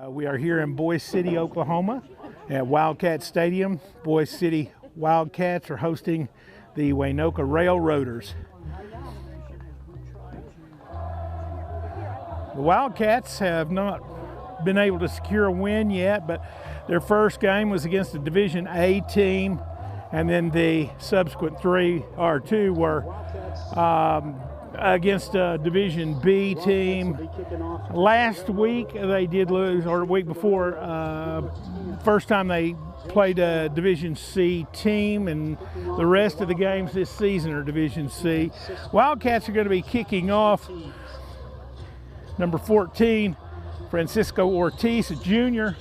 We are here in Boise City, Oklahoma at Wildcat Stadium. Boise City Wildcats are hosting the Waynoka Railroaders. The Wildcats have not been able to secure a win yet, but their first game was against a Division A team, and then the subsequent two were against a Division B team. Last week they did lose, or the week before, first time they played a Division C team, and the rest of the games this season are Division C. Wildcats are going to be kicking off. Number 14, Francisco Ortiz, a junior.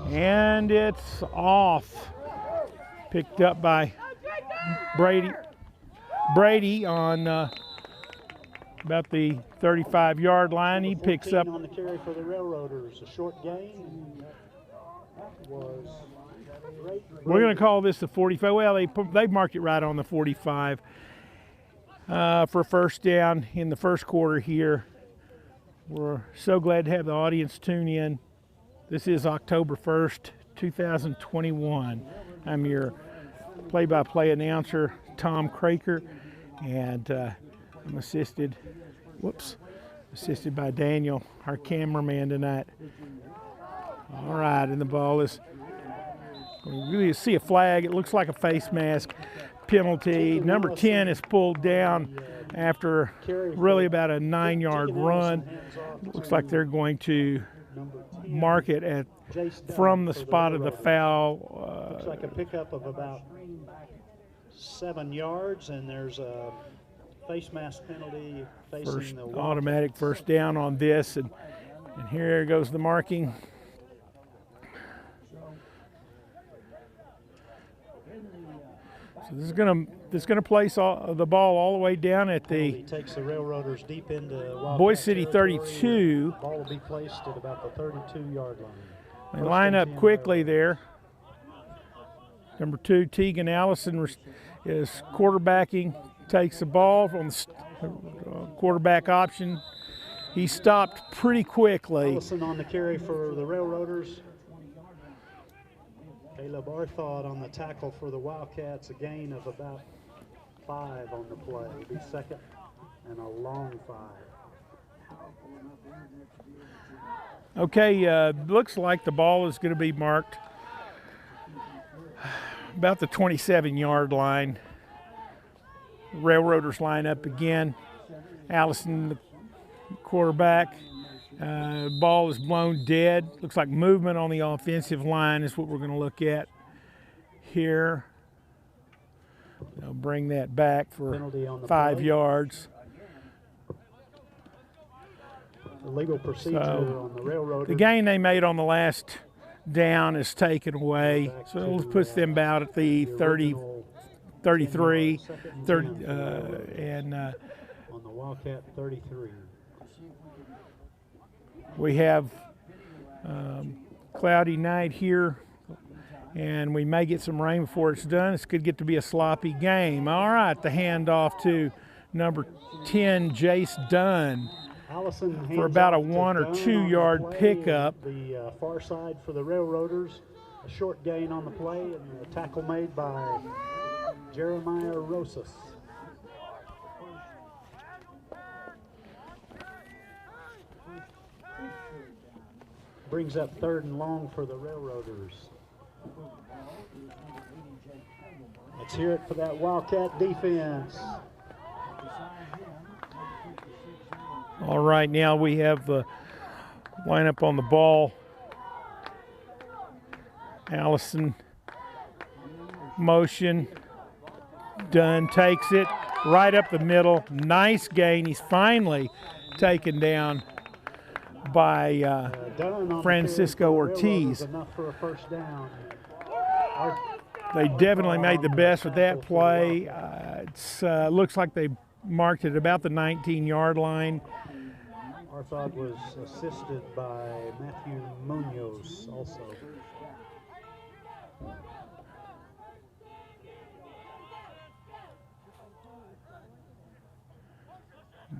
And it's off. Picked up by Brady on about the 35-yard line. He picks up on the carry for the Railroaders. A short gain was great. We're going to call this the 45. Well, they marked it right on the 45 for first down in the first quarter here. We're so glad to have the audience tune in. This is October 1st, 2021. I'm your play-by-play announcer, Tom Craker, and I'm assisted by Daniel, our cameraman tonight. All right, and the ball is, you really see a flag. It looks like a face mask penalty. Number 10 is pulled down after really about a 9-yard run. It looks like they're going to mark it from the spot of the foul. Looks like a pickup of about 7 yards, and there's a face mask penalty facing the automatic first down on this, and here goes the marking. So this is gonna place the ball all the way down at the takes the Railroaders deep into Boise City 32. Ball will be placed at about the 32-yard line. They line up quickly there. Number 2, Tegan Allison is quarterbacking, takes the ball from the quarterback option. He stopped pretty quickly. Allison on the carry for the Railroaders. Caleb Arthod on the tackle for the Wildcats, a gain of about 5 on the play. It'll be second and a long 5. Okay, looks like the ball is going to be marked about the 27-yard line. Railroaders line up again. Allison, the quarterback. Ball is blown dead. Looks like movement on the offensive line is what we're going to look at here. They'll bring that back for 5 yards. The legal procedure on the Railroaders. The gain they made on the last down is taken away, so it puts them about at the 30, 33, 30, and on the Wildcat 33. We have cloudy night here, and we may get some rain before it's done. This could get to be a sloppy game. All right, the handoff to number 10, Jace Dunn, for about a 1 or 2 yard pickup. The far side for the Railroaders, a short gain on the play, and a tackle made by Jeremiah Rosas. Brings up 3rd and long for the Railroaders. Let's hear it for that Wildcat defense. All right, now we have the lineup on the ball. Allison, motion. Dunn takes it right up the middle. Nice gain. He's finally taken down by Francisco Ortiz. Enough for a first down. They definitely made the best with that play. It looks like they marked it about the 19-yard line. Arthod was assisted by Matthew Munoz also.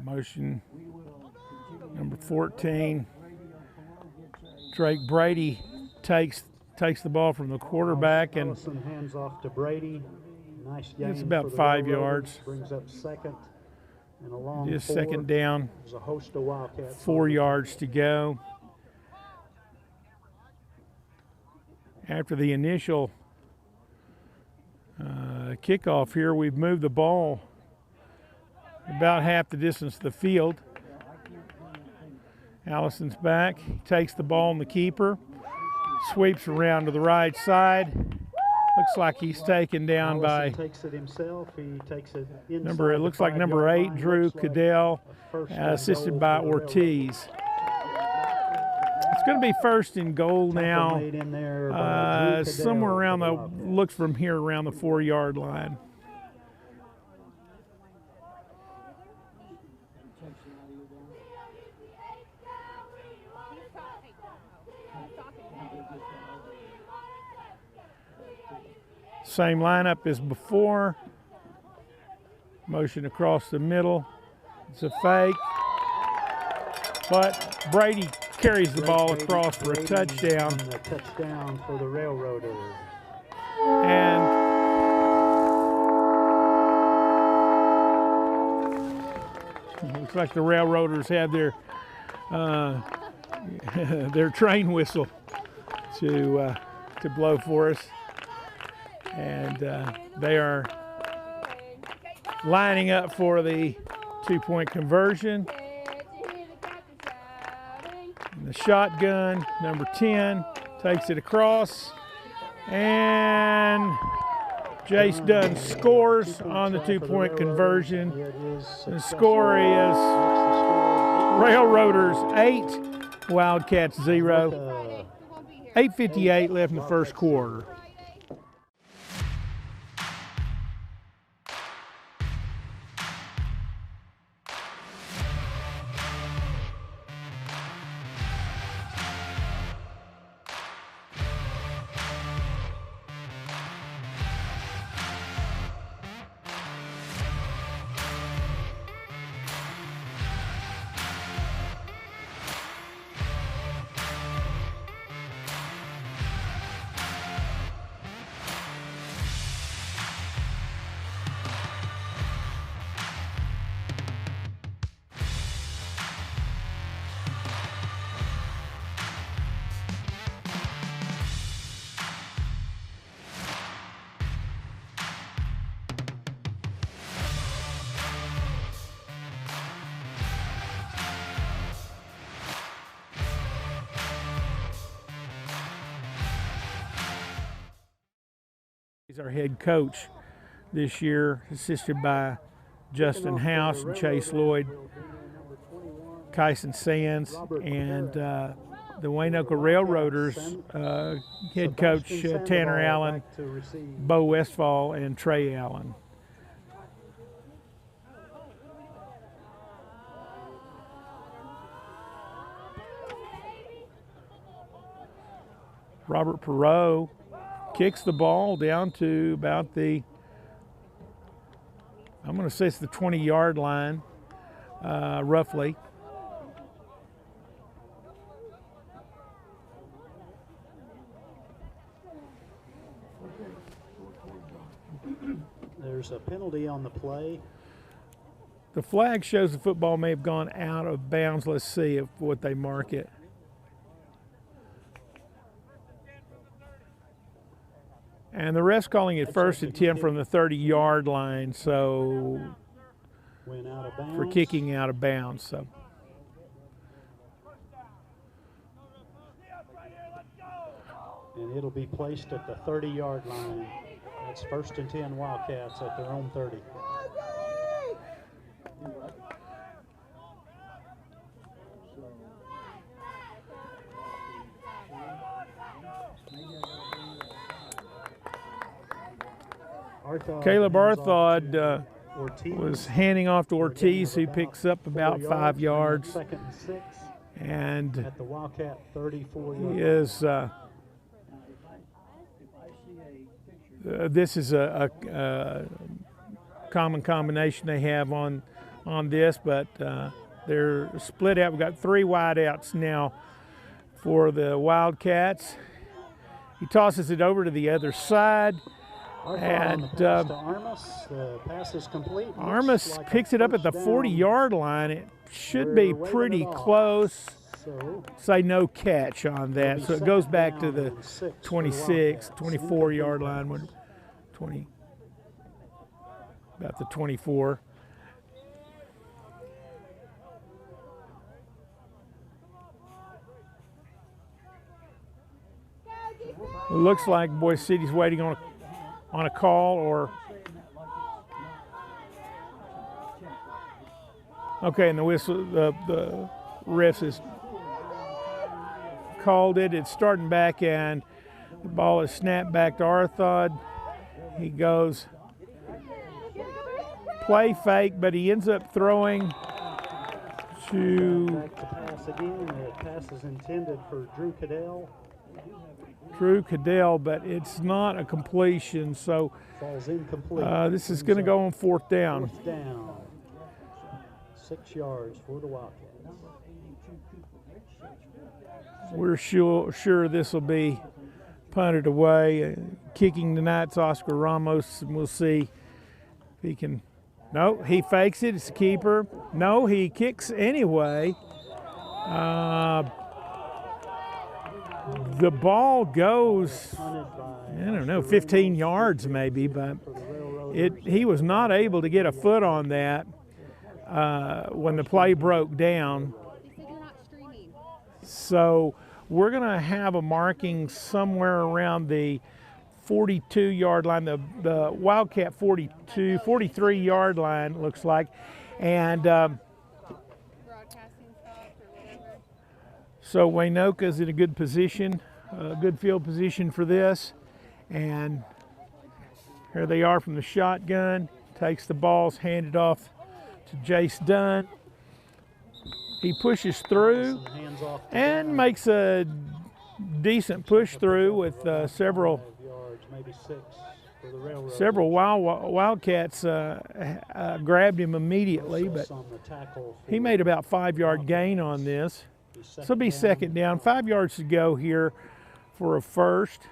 Motion number 14. Drake Brady takes the ball from the quarterback, and Ellison hands off to Brady. Nice gain. it's about for the 5 Railroaders. yards. Brings up second and a long Just 4. second down, There's a host of Wildcats. 4 yards to go. After the initial kickoff here, we've moved the ball about half the distance to the field. Allison's back, he takes the ball on the keeper, sweeps around to the right side. Looks like he's taken down by takes it himself. He takes it it looks like number 8, Drew Cadell, assisted by Ortiz. It's going to be first and goal now, somewhere around looks from here around the 4-yard line. Same lineup as before. Motion across the middle. It's a fake. But Brady carries the ball across for a touchdown. A touchdown for the Railroaders. And it looks like the Railroaders have their their train whistle to blow for us. And they are lining up for the 2-point conversion. And the shotgun, number 10, takes it across. And Jace Dunn scores on the 2-point conversion. The score is Railroaders 8, Wildcats 0. 8:58 left in the first quarter. He's our head coach this year, assisted by Justin House and Chase Lloyd, Kyson Sands, and the Waynoka Railroaders head coach Tanner Allen, Bo Westfall, and Trey Allen. Robert Perot kicks the ball down to about the, I'm going to say it's the 20-yard line, roughly. There's a penalty on the play. The flag shows the football may have gone out of bounds. Let's see what they mark it. And the ref's calling it first and 10 from the 30-yard line, so Went out of bounds. for kicking out of bounds. So And it'll be placed at the 30-yard line. That's first and 10 Wildcats at their own 30. Caleb Arthod was handing off to Ortiz, who picks up about 5 yards. Second and 6 And at the Wildcat 34-yard he line. is, this is a common combination they have on on this, but they're split out. We've got 3 wideouts now for the Wildcats. He tosses it over to the other side. And Armas, the pass is complete. Armas picks it up at the 40-yard line. It should be pretty close. So, say no catch on that. So it goes back to the 26, 24-yard line. 20, about the 24. It looks like Boise City's waiting on a call, or okay, and the whistle, the ref has called it. It's starting back, and the ball is snapped back to Arthod. He goes play fake, but he ends up throwing to back to pass again. The pass is intended for Drew Cadell, but it's not a completion, so falls incomplete. This is going to go on 4th down. 4th down. 6 yards for the Wildcats. We're sure this will be punted away. Kicking tonight's Oscar Ramos, and we'll see if he can. No, he fakes it. It's a keeper. No, he kicks anyway. The ball goes, I don't know, 15 yards maybe, but he was not able to get a foot on that when the play broke down. So we're going to have a marking somewhere around the 42-yard line, the Wildcat 43-yard line, it looks like. And so Waynoka's in a good position, a good field position for this. And here they are from the shotgun. Takes the balls, handed off to Jace Dunn. He pushes through and makes a decent push through with several Wildcats grabbed him immediately, but he made about 5-yard gain on this. So it'll be 2nd down, 5 yards to go here for a first.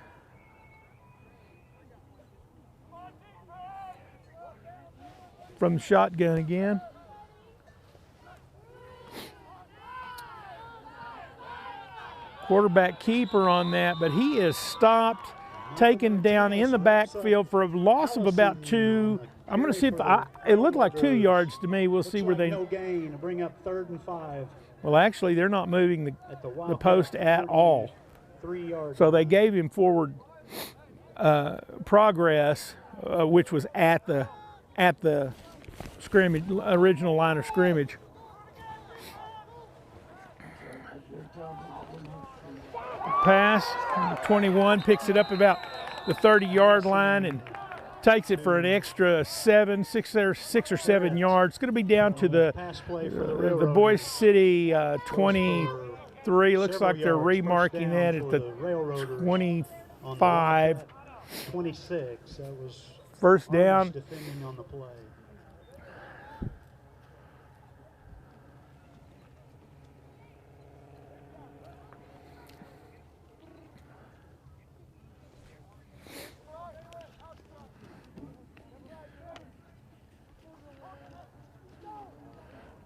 From the shotgun again. Quarterback keeper on that, but he is stopped, taken down in the backfield for a loss of about 2. I'm going to see if it looked like 2 yards to me. We'll see where they. No gain to bring up 3rd and 5. Well, actually, they're not moving the post at all. 3 yards. So they gave him forward progress, which was at the scrimmage, original line of scrimmage. Pass, 21 picks it up about the 30-yard line and takes it for an extra 6 or 7 yards. It's going to be down to the Boise City 23. Looks like they're remarking that at the 25. 26. That was 1st down. Defending on the play.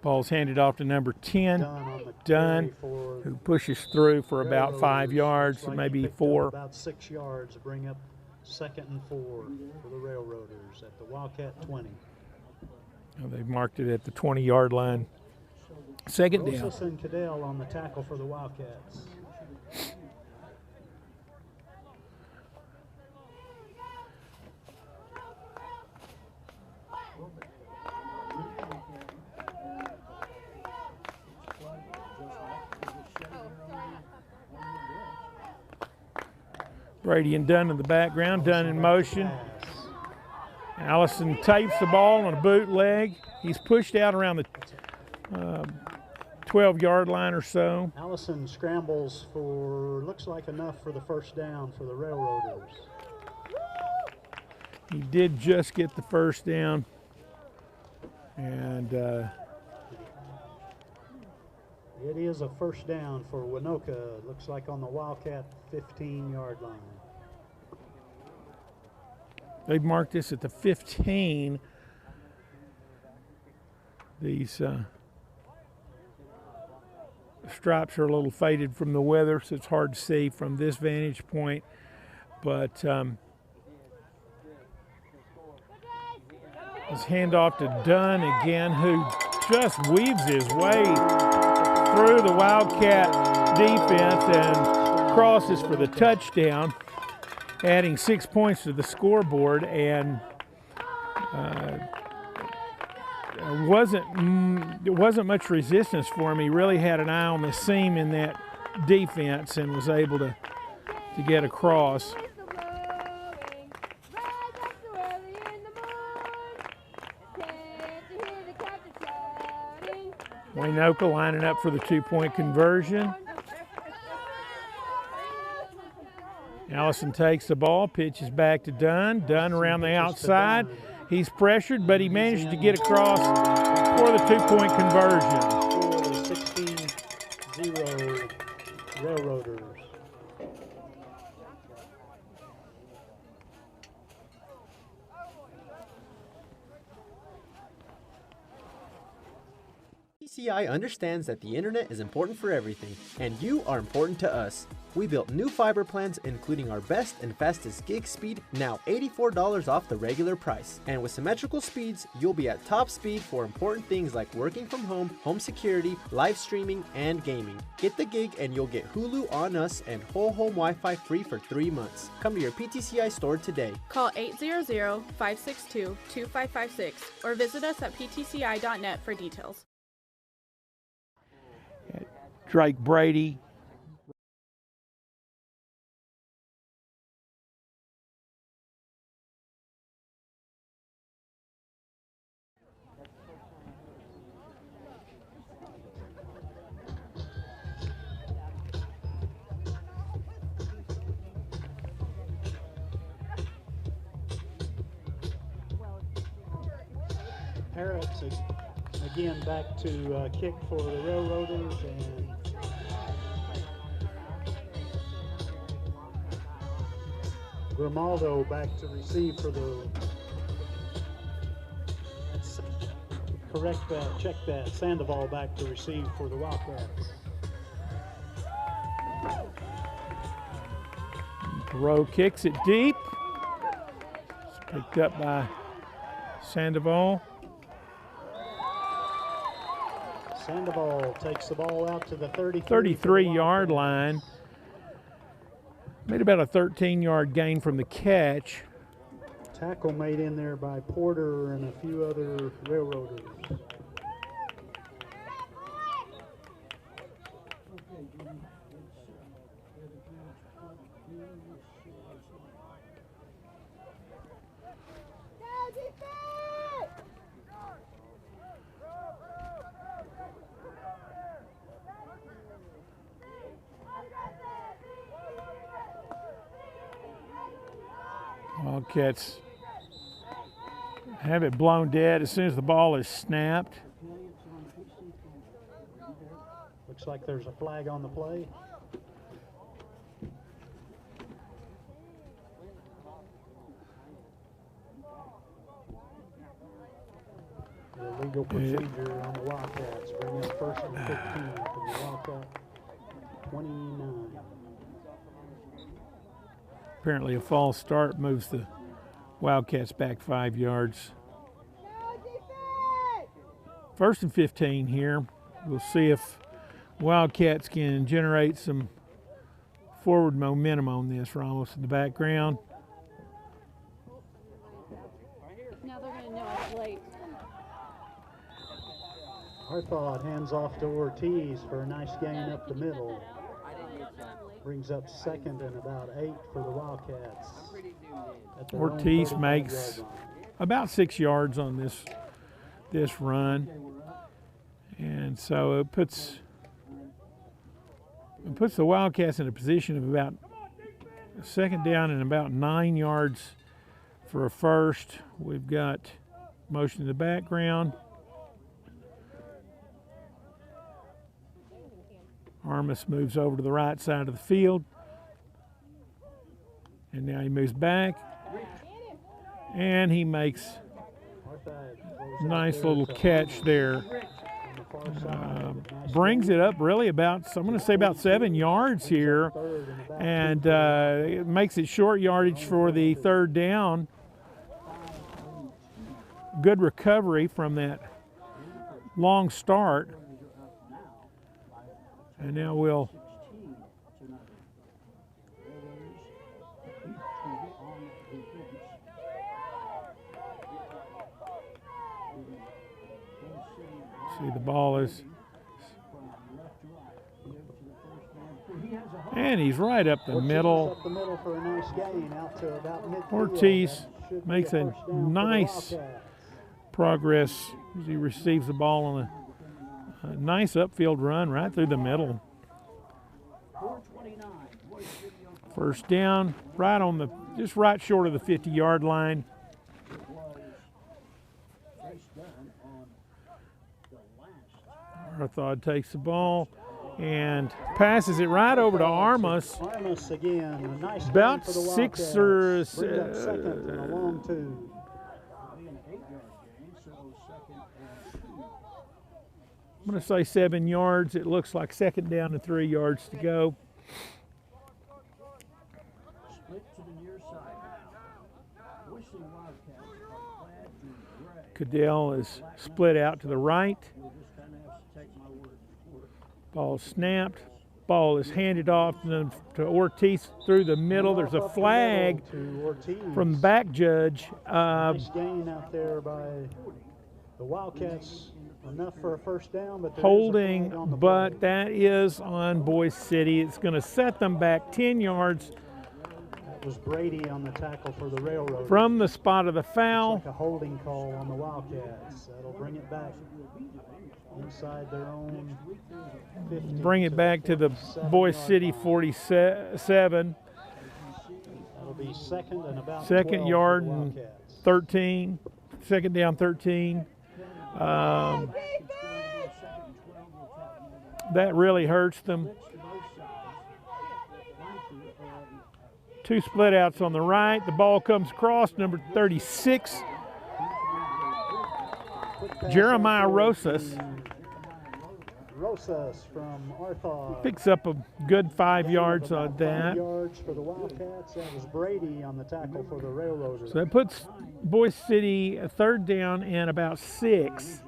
Ball's handed off to number 10, Dunn, who pushes through for about 5 yards, so maybe 4. About 6 yards to bring up 2nd and 4 for the Railroaders at the Wildcat 20. They've marked it at the 20-yard line. 2nd down. Rosas and Cadell on the tackle for the Wildcats. Brady and Dunn in the background, Dunn in motion. Allison tapes the ball on a bootleg. He's pushed out around the 12-yard line or so. Allison scrambles for, looks like enough for the 1st down for the Railroaders. He did just get the 1st down. And it is a first down for Waynoka. Looks like on the Wildcat 15-yard line. they've marked this at the 15. These stripes are a little faded from the weather, so it's hard to see from this vantage point. But this handoff to Dunn again, who just weaves his way through the Wildcat defense and crosses for the touchdown, adding 6 points to the scoreboard. And there wasn't much resistance for him. He really had an eye on the seam in that defense and was able to get across. Waynoka lining up for the 2-point conversion. Allison takes the ball, pitches back to Dunn. Dunn around the outside. He's pressured, but he managed to get across for the 2-point conversion. For the 16-0 Railroaders. PTCI understands that the internet is important for everything, and you are important to us. We built new fiber plans including our best and fastest gig speed, now $84 off the regular price. And with symmetrical speeds, you'll be at top speed for important things like working from home, home security, live streaming, and gaming. Get the gig and you'll get Hulu on us and whole home Wi-Fi free for 3 months. Come to your PTCI store today. Call 800-562-2556 or visit us at ptci.net for details. Drake Brady. Harris again back to kick for the Railroaders, and Grimaldo back to receive for the. Let's correct that, check that. Sandoval back to receive for the Wildcats. Rowe kicks it deep. It's picked up by Sandoval. Sandoval takes the ball out to the 33-yard line. Made about a 13-yard gain from the catch. Tackle made in there by Porter and a few other Railroaders. Wildcats have it blown dead as soon as the ball is snapped. Looks like there's a flag on the play. Illegal procedure on the Wildcats. Bring up first and 15 from the Wildcat 29. Apparently a false start moves the Wildcats back 5 yards. First and 15 here. We'll see if Wildcats can generate some forward momentum on this. Ramos in the background. Now they're going to know it's late. Harthod hands off to Ortiz for a nice gain up the middle. Brings up second and about 8 for the Wildcats. Ortiz makes about 6 yards on this run, and so it puts the Wildcats in a position of about second down and about 9 yards for a first. We've got motion in the background. Armas moves over to the right side of the field. And now he moves back. And he makes a nice little catch there. Brings it up really about, I'm going to say about 7 yards here. And it makes it short yardage for the third down. Good recovery from that long start. And now we'll see the ball is, and he's right up the middle. Ortiz makes a nice progress as he receives the ball on a nice upfield run right through the middle. First down, right on the, just right short of the 50-yard line. Arthod takes the ball and passes it right over to Armas. Armas again, a nice about gain for the 6 or Wildcats. Bring up second and a long 2. I'm going to say 7 yards. It looks like second down and 3 yards to go. Cadell is split out to the right. Ball snapped. Ball is handed off to Ortiz through the middle. There's a flag from the back judge. Nice gain out there by the Wildcats. Enough for a first down, but holding, but that is on Boise City. It's going to set them back 10 yards. That was Brady on the tackle for the Railroad. From the spot of the foul. Looks like a holding call on the Wildcats. That'll bring it back inside their own 50. Bring it back to the Boise City 47. That'll be second and about second 12 yard for the and Wildcats. 13. Second down 13. That really hurts them. 2 split outs on the right. The ball comes across, number 36, Jeremiah Rosas. Rosas from Arthod. Picks up a good 5 yards on that. 5 yards for the Wildcats. That was Brady on the tackle for the Railroaders. So that puts Boise City a third down and about 6.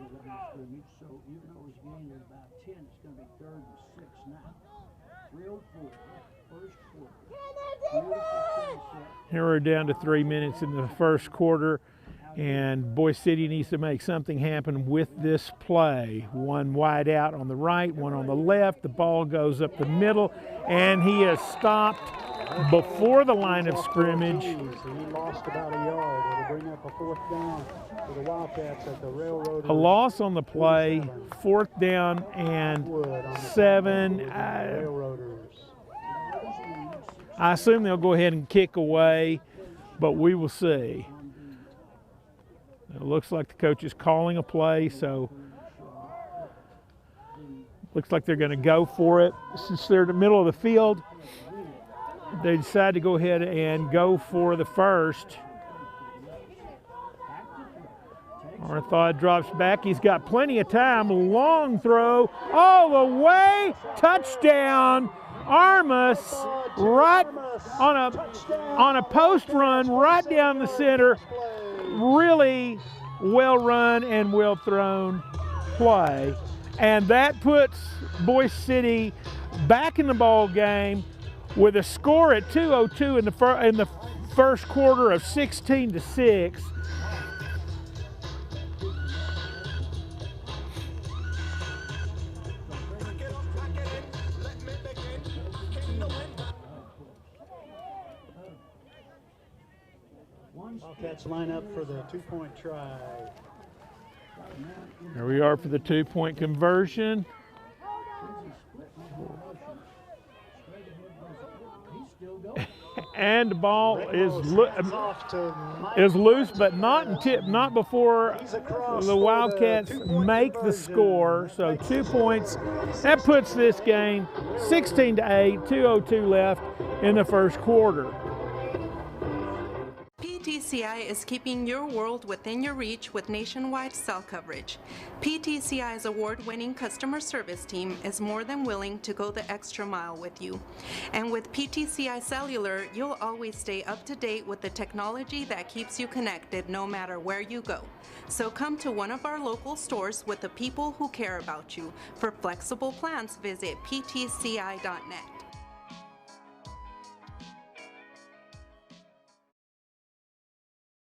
Here we're down to 3 minutes in the first quarter, and Boise City needs to make something happen with this play. One wide out on the right, one on the left. The ball goes up the middle, and he is stopped before the line of scrimmage. He lost about a yard. It'll bring up a fourth down for the Wildcats at the Railroaders. A loss on the play, fourth down and 7. I assume they'll go ahead and kick away, but we will see. It looks like the coach is calling a play, so looks like they're going to go for it. Since they're in the middle of the field, they decide to go ahead and go for the first. Arthod drops back. He's got plenty of time. Long throw all the way. Touchdown. Armas right on a post run right down the center. Really well run and well thrown play. And that puts Boise City back in the ball game with a score at 2:02 in the first quarter of 16-6. Wildcats line up for the two-point try. Here we are for the two-point conversion. And the ball is Hands off to Mike loose, but Martinez. not before He's across the for Wildcats two-point make the conversion. score. So 2 points. That puts this game 16-8, 2:02 left in the first quarter. PTCI is keeping your world within your reach with nationwide cell coverage. PTCI's award-winning customer service team is more than willing to go the extra mile with you. And with PTCI Cellular, you'll always stay up to date with the technology that keeps you connected no matter where you go. So come to one of our local stores with the people who care about you. For flexible plans, visit ptci.net.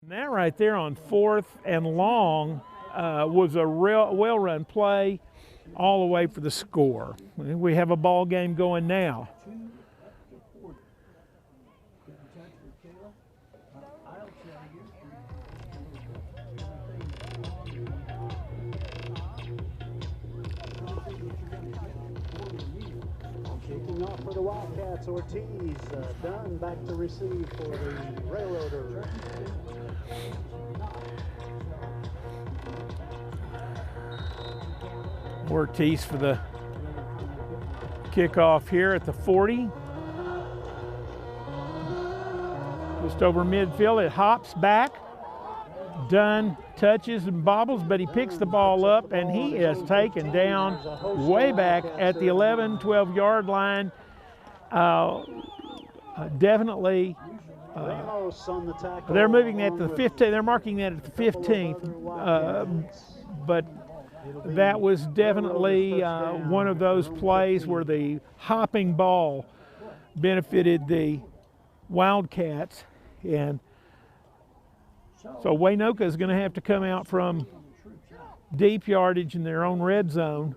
That right there on 4th and long was a real well-run play all the way for the score. We have a ball game going now. Kicking off for the Wildcats, Ortiz. Dunn back to receive for the Railroaders. Ortiz for the kickoff here at the 40. Just over midfield, it hops back. Dunn touches and bobbles, but he picks the ball up, and he is taken down way back at the 11, 12-yard line. Definitely, they're moving that to the 15. They're marking that at the 15th, but that was definitely one of those plays where the hopping ball benefited the Wildcats, and so Waynoka is going to have to come out from deep yardage in their own red zone.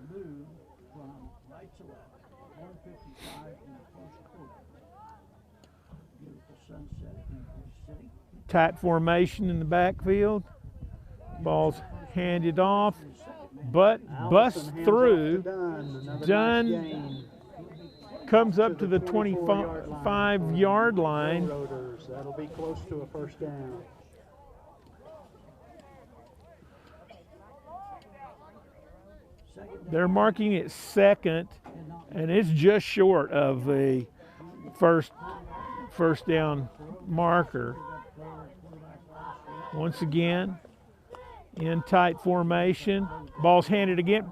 Tight formation in the backfield. Ball's handed off, but busts through. Dunn comes up to the 25-yard line. That'll be close to a first down. They're marking it second, and it's just short of the first down marker. Once again, in tight formation. Ball's handed again.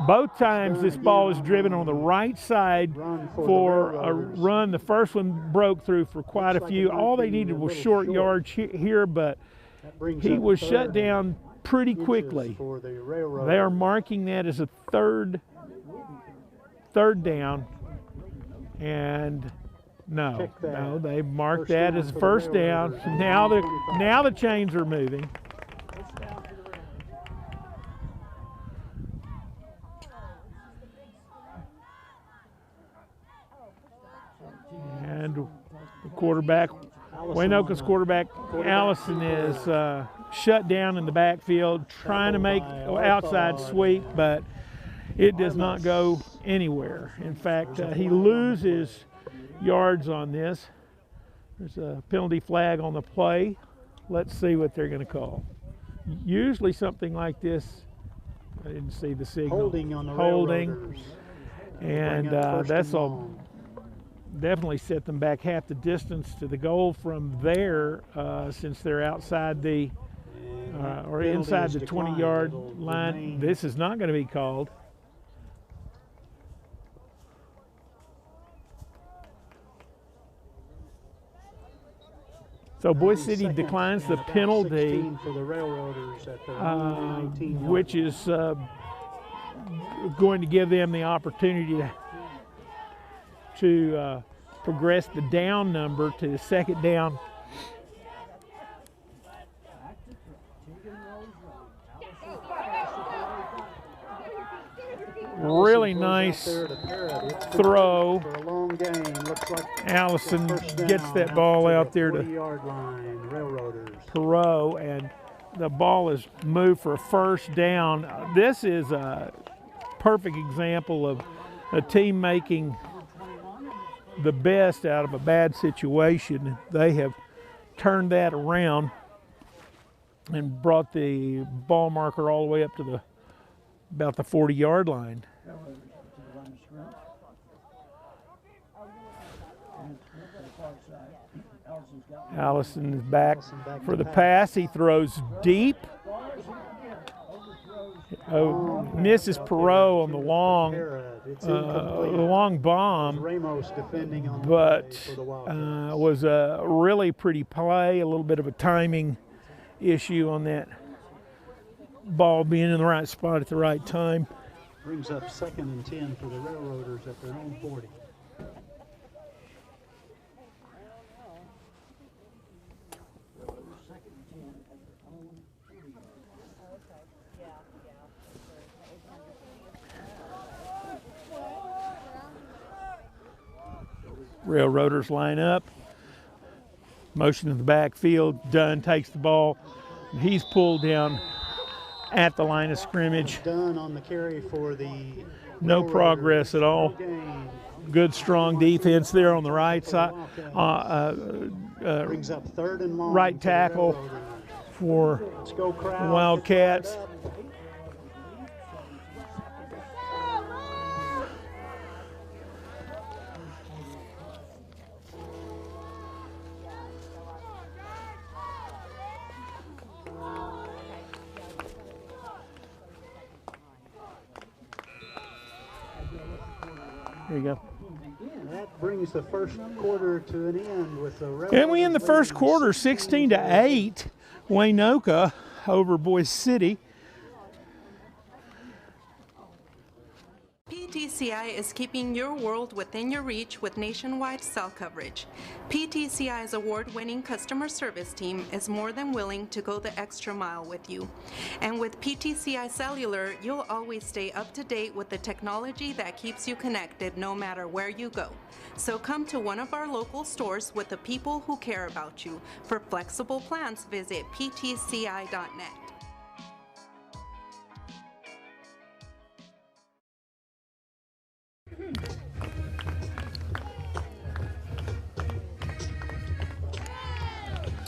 Both times this ball is driven on the right side for a run. The first one broke through for quite a few. All they needed was short yards here, but he was shut down pretty quickly. They are marking that as a third down, and no, they marked that as first down. Now the chains are moving. And the quarterback, Waynoka's quarterback, Allison, is shut down in the backfield, trying to make outside sweep, but it does not go anywhere. In fact, he loses yards on this. There's a penalty flag on the play. Let's see what they're going to call. Usually something like this, I didn't see the signal. Holding on the Railroaders. And that'll definitely set them back half the distance to the goal from there, since they're outside the or inside the 20-yard line. This is not going to be called. So Boise City declines the penalty, for the Railroaders at the 19 which is going to give them the opportunity to progress the down number to the second down. Really nice throw. Allison gets that ball out there to Perot, and the ball is moved for a first down. This is a perfect example of a team making the best out of a bad situation. They have turned that around and brought the ball marker all the way up to about the 40-yard line. Allison is back for the pass. He throws deep. Oh, misses Perot on the long bomb, but was a really pretty play. A little bit of a timing issue on that ball being in the right spot at the right time. Brings up 2nd and 10 for the Railroaders at their own 40. Railroaders line up. Motion in the backfield. Dunn takes the ball. He's pulled down at the line of scrimmage. Dunn on the carry for the No progress at all. Good strong defense there on the right side. Brings up 3rd and long. Right tackle for the Wildcats. There you go. That brings the first quarter to an end with the Railroaders. And we end the first quarter 16-8, Waynoka over Boise City. PTCI is keeping your world within your reach with nationwide cell coverage. PTCI's award-winning customer service team is more than willing to go the extra mile with you. And with PTCI Cellular, you'll always stay up to date with the technology that keeps you connected no matter where you go. So come to one of our local stores with the people who care about you. For flexible plans, visit ptci.net.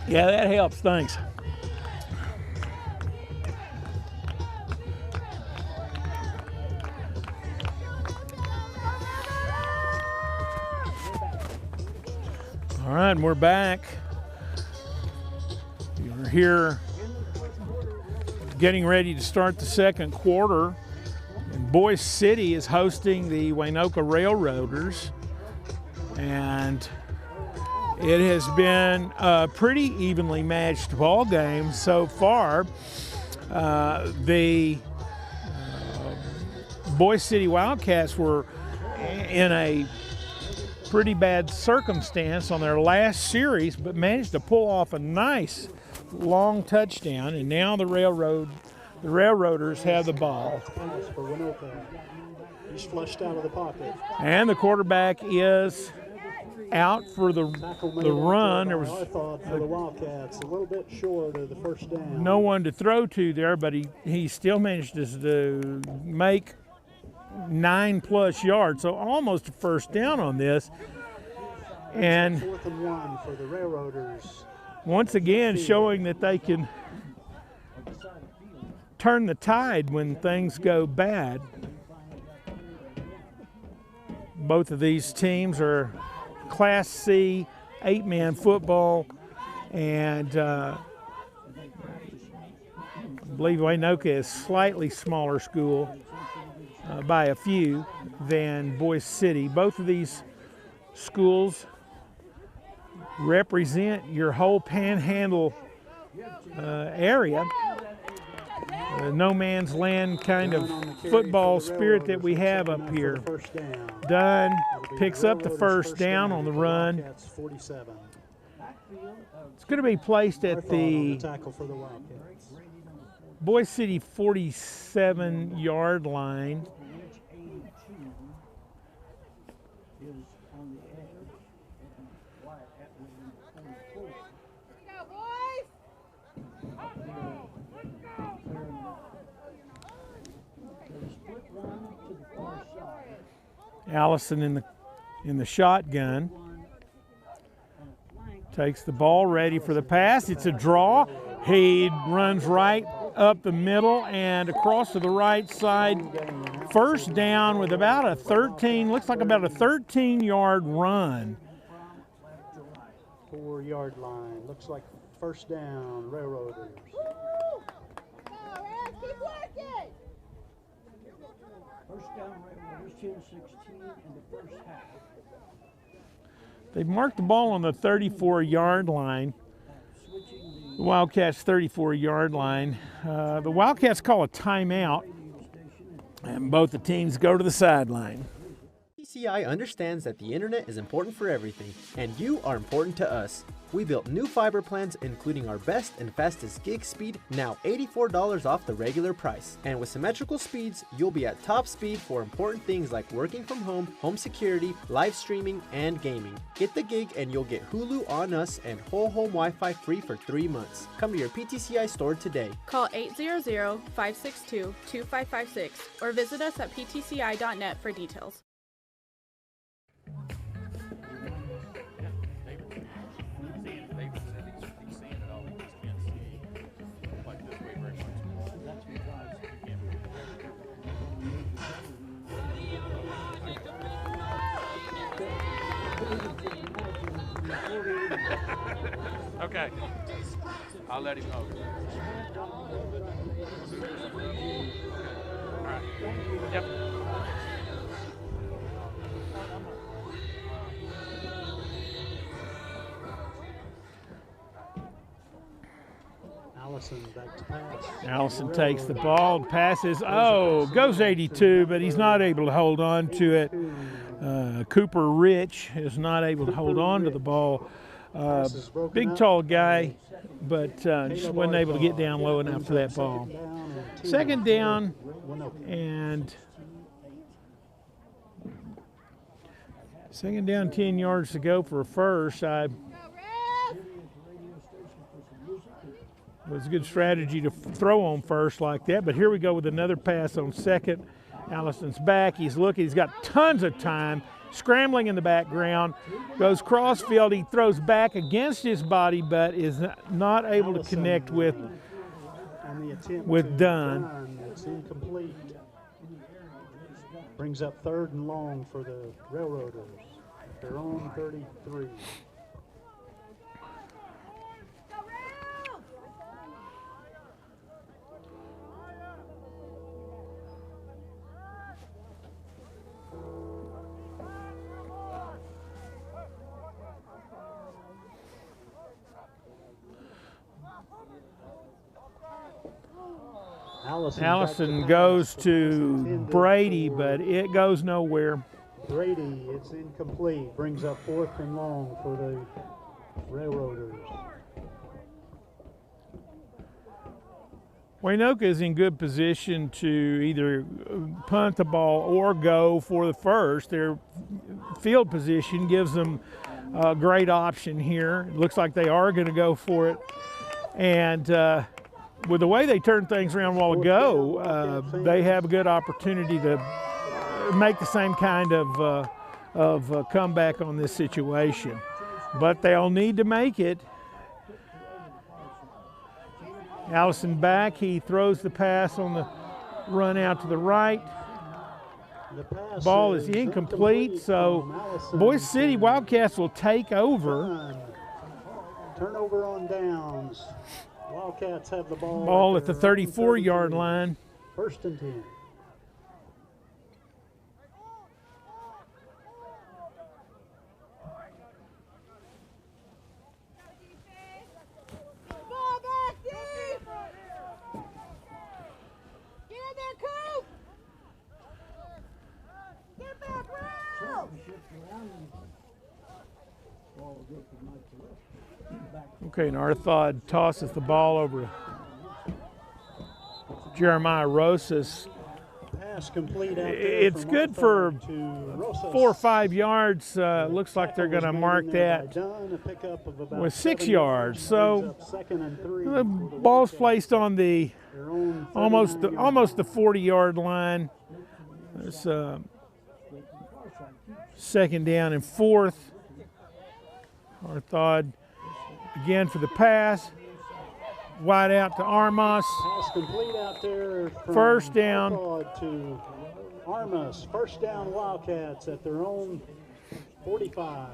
Yeah, that helps. Thanks. All right, and we're back. We're here getting ready to start the second quarter. And Boise City is hosting the Waynoka Railroaders. And it has been a pretty evenly matched ball game so far. The Boise City Wildcats were in a pretty bad circumstance on their last series, but managed to pull off a nice long touchdown. And now the Railroaders have the ball. He's flushed out of the pocket. And the quarterback is out for the run. There was for the Wildcats a little bit short of the first down. No one to throw to there, but he still managed to make 9+ yards, so almost a first down on this. And 4th and 1 for the Railroaders. Once again, showing that they can turn the tide when things go bad. Both of these teams are Class C 8-man football, and I believe Waynoka is a slightly smaller school by a few than Boise City. Both of these schools represent your whole Panhandle area. No man's land kind of football spirit that we have up here. Dunn picks up the first down on the run. It's going to be placed at the Boise City 47-yard line. Allison in the in the shotgun. Takes the ball, ready for the pass. It's a draw. He runs right up the middle and across to the right side. First down with about a 13, looks like about a 13-yard run. 4-yard line. Looks like first down, Railroaders. Keep working. First down, Railroaders, 10-16 in the first half. They marked the ball on the 34-yard line. The Wildcats' 34-yard line. The Wildcats call a timeout, and both the teams go to the sideline. PTCI understands that the internet is important for everything, and you are important to us. We built new fiber plans including our best and fastest gig speed, now $84 off the regular price. And with symmetrical speeds, you'll be at top speed for important things like working from home, home security, live streaming, and gaming. Get the gig and you'll get Hulu on us and whole home Wi-Fi free for 3 months. Come to your PTCI store today. Call 800-562-2556 or visit us at ptci.net for details. Okay. I'll let him know. All right. Yep. Allison back to pass. Allison takes the ball, passes, goes 82, but he's not able to hold on to it. Cooper Rich is not able to hold on to the ball. Big, tall guy, but just wasn't able to get down low enough for that ball. Second down, and 10 yards to go for a first. It was a good strategy to throw on first like that, but here we go with another pass on second. Allison's back, he's looking, he's got tons of time. Scrambling in the background, goes crossfield, he throws back against his body, but is not able to connect with Dunn. It's incomplete. Brings up 3rd and long for the Railroaders. Their own 33. Allison goes to Brady, but it goes nowhere. Brady, it's incomplete. Brings up 4th and long for the Railroaders. Waynoka is in good position to either punt the ball or go for the first. Their field position gives them a great option here. It looks like they are going to go for it. And with the way they turned things around a while ago, they have a good opportunity to make the same kind of comeback on this situation. But they'll need to make it. Allison back, he throws the pass on the run out to the right. The ball is incomplete, so Boise City Wildcats will take over. Turnover on downs. Wildcats have the ball. Ball at the 34-yard line. 1st and 10. Ball back deep. Get in there, Coop. Get back, Ralph. Okay, and Arthod tosses the ball over to Jeremiah Rosas. Pass complete out there. It's good for 4 or 5 yards. Looks like they're going to mark that with 6 yards. So the ball's placed on the almost the 40-yard line. There's Second down and 4th. Arthod again for the pass. Wide out to Armas. Pass complete out there from First down. Arthod to Armas. First down Wildcats at their own 45.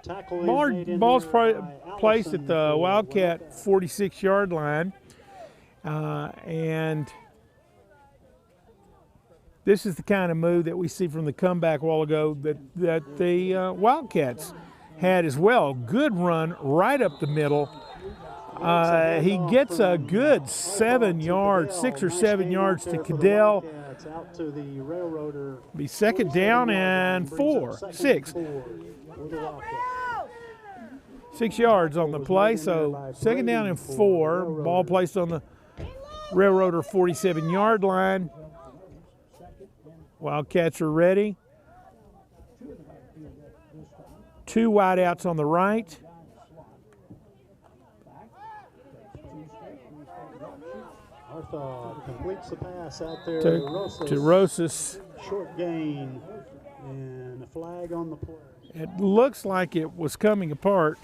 Tackle is made in Ball's there by placed Allison at the for Wildcat Waynoka. 46-yard line. And this is the kind of move that we see from the comeback a while ago that the Wildcats had as well. Good run right up the middle. He gets a good 7 yards, 6 or 7 yards to Cadell. Out to the Railroader. Be second down and 6. 6 yards on the play, so second down and 4. Ball placed on the Railroader 47-yard line. Wildcats are ready. 2 wideouts on the right. Arthod completes the pass out there To Rosas. Short gain and a flag on the play. It looks like it was coming apart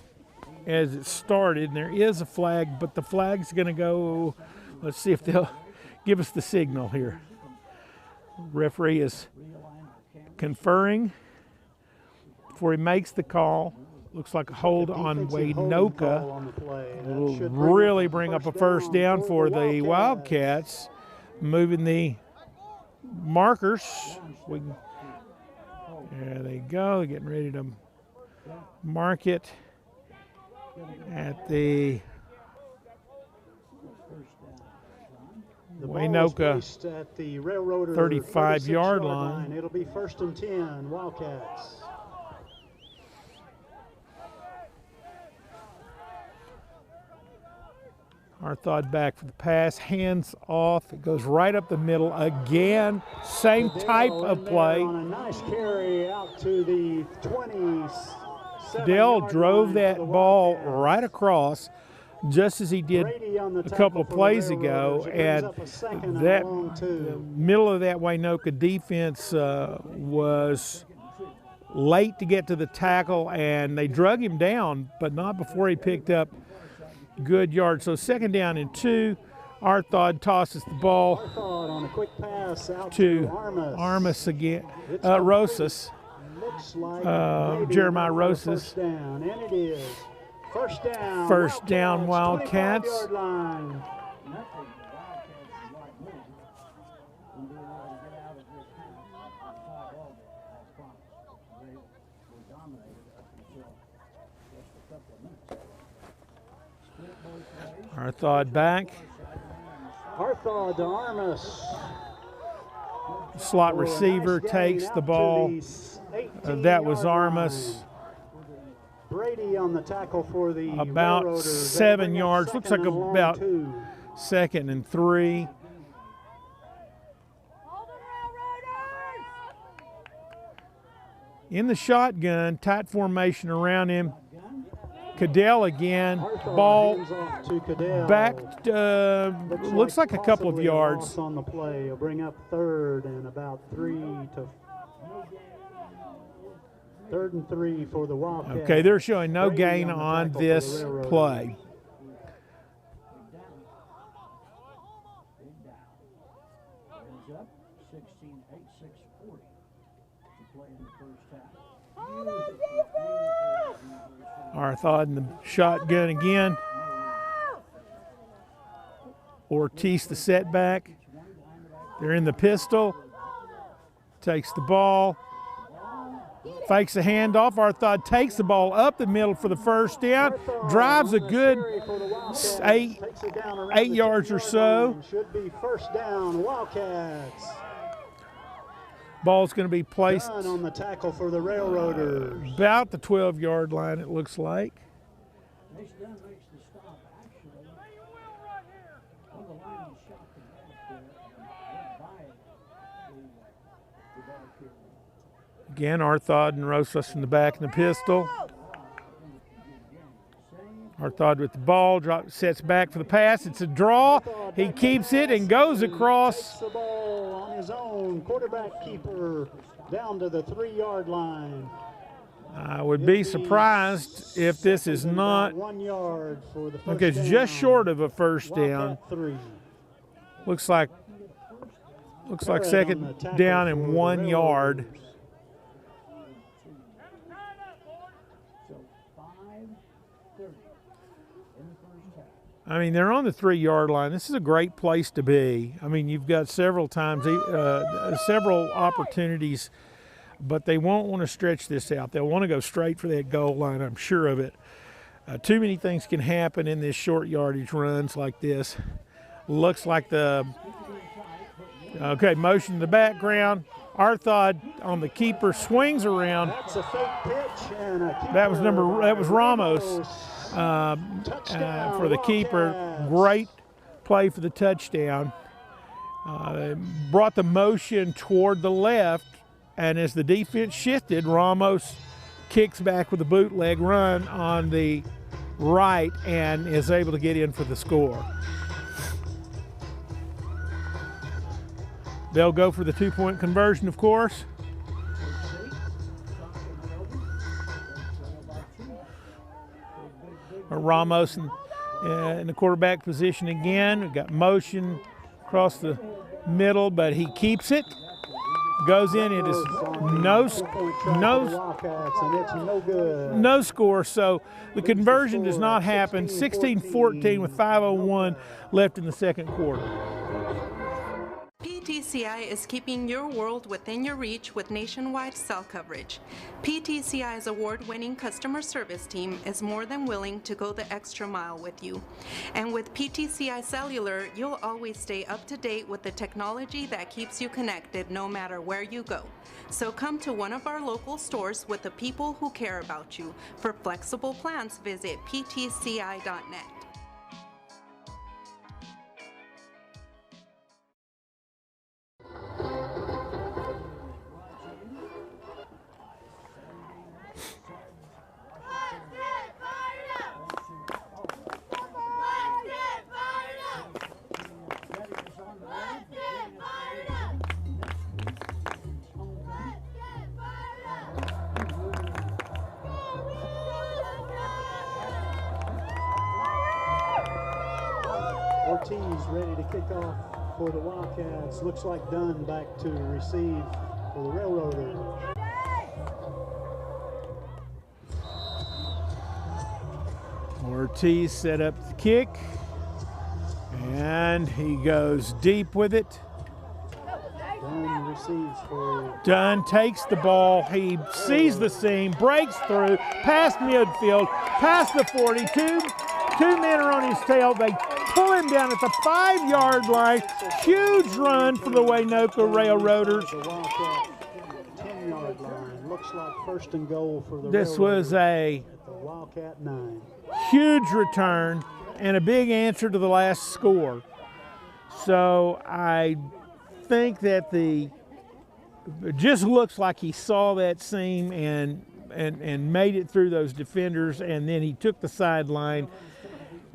as it started, and there is a flag, but the flag's going to go. Let's see if they'll give us the signal here. Referee is conferring before he makes the call. Looks like a hold on Waynoka. Will really bring up a first down for the Wildcats. Moving the markers. There they go. They're getting ready to mark it at the Waynoka 35-yard line. It'll be 1st and 10, Wildcats. Arthod back for the pass, hands off. It goes right up the middle again. Same type of play. On a nice carry out to the 20. Cadell drove that ball right across, just as he did a couple of plays ago, and that middle of that Waynoka defense was late to get to the tackle, and they drug him down, but not before he picked up good yard. So second down and 2. Arthod tosses the ball on a quick pass out to Armas. Armas again. Rosas. Jeremiah Rosas. First down, and it is first down. First down, Wildcats. 25-yard line. Arthod back. Arthod to Armas. Slot receiver takes the ball. That was Armas. Brady on the tackle for the about Railroaders. 7 yards. Looks like about 2nd and 3. In the shotgun, tight formation around him. Cadell again, ball back, looks like a couple of yards. On the play, he'll bring up 3rd and about 3 for the Wildcats. Okay, they're showing no gain on this play. Arthod in the shotgun again. Ortiz the setback. They're in the pistol. Takes the ball. Fakes a handoff. Arthod takes the ball up the middle for the first down. Drives a good 8 yards or so. Should be first down, Wildcats. Ball's going to be placed Done on the tackle for the Railroaders. About the 12-yard line, it looks like. Again, Arthod and Rosas in the back in the pistol. Arthod with the ball, sets back for the pass. It's a draw. He keeps it and goes across his own. Quarterback keeper down to the 3-yard line. I would be surprised if this is not. 1 yard for the first Okay, it's down. just short of a first down. Wildcat 3. Looks like second down and 1 yard. I mean, they're on the 3-yard line. This is a great place to be. I mean, you've got several opportunities, but they won't want to stretch this out. They'll want to go straight for that goal line, I'm sure of it. Too many things can happen in this short yardage runs like this. Looks like motion in the background. Arthod on the keeper swings around. That's a fake pitch and a keeper. That was Ramos. For the keeper. Great play for the touchdown. Brought the motion toward the left, and as the defense shifted, Ramos kicks back with a bootleg run on the right and is able to get in for the score. They'll go for the 2-point conversion, of course. Ramos in the quarterback position again. We've got motion across the middle, but he keeps it. Goes in. It is no score. So the conversion does not happen. 16-14 with 5:01 left in the second quarter. PTCI is keeping your world within your reach with nationwide cell coverage. PTCI's award-winning customer service team is more than willing to go the extra mile with you. And with PTCI Cellular, you'll always stay up to date with the technology that keeps you connected no matter where you go. So come to one of our local stores with the people who care about you. For flexible plans, visit ptci.net. Ortiz ready to kick off for the Wildcats. Looks like Dunn back to receive for the Railroaders. Ortiz set up the kick, and he goes deep with it. Dunn receives for... Dunn takes the ball. He sees the seam, breaks through, past midfield, past the 42. Two men are on his tail. They pull him down at the 5-yard line. Huge run for the Waynoka Railroaders. The Wildcat 10-yard line. Looks like first and goal for the This was a at the Wildcat 9. huge return and a big answer to the last score. So I think that it just looks like he saw that seam and made it through those defenders, and then he took the sideline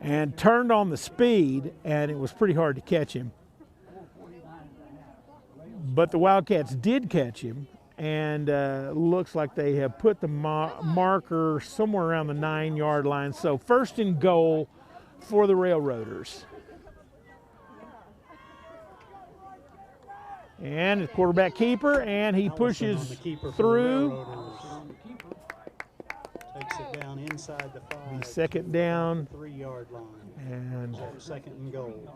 and turned on the speed, and it was pretty hard to catch him. But the Wildcats did catch him, and looks like they have put the marker somewhere around the 9-yard line. So first and goal for the Railroaders. And the quarterback keeper, and he pushes through. Takes it down inside the 5. Second down. 3-yard line. And second and goal.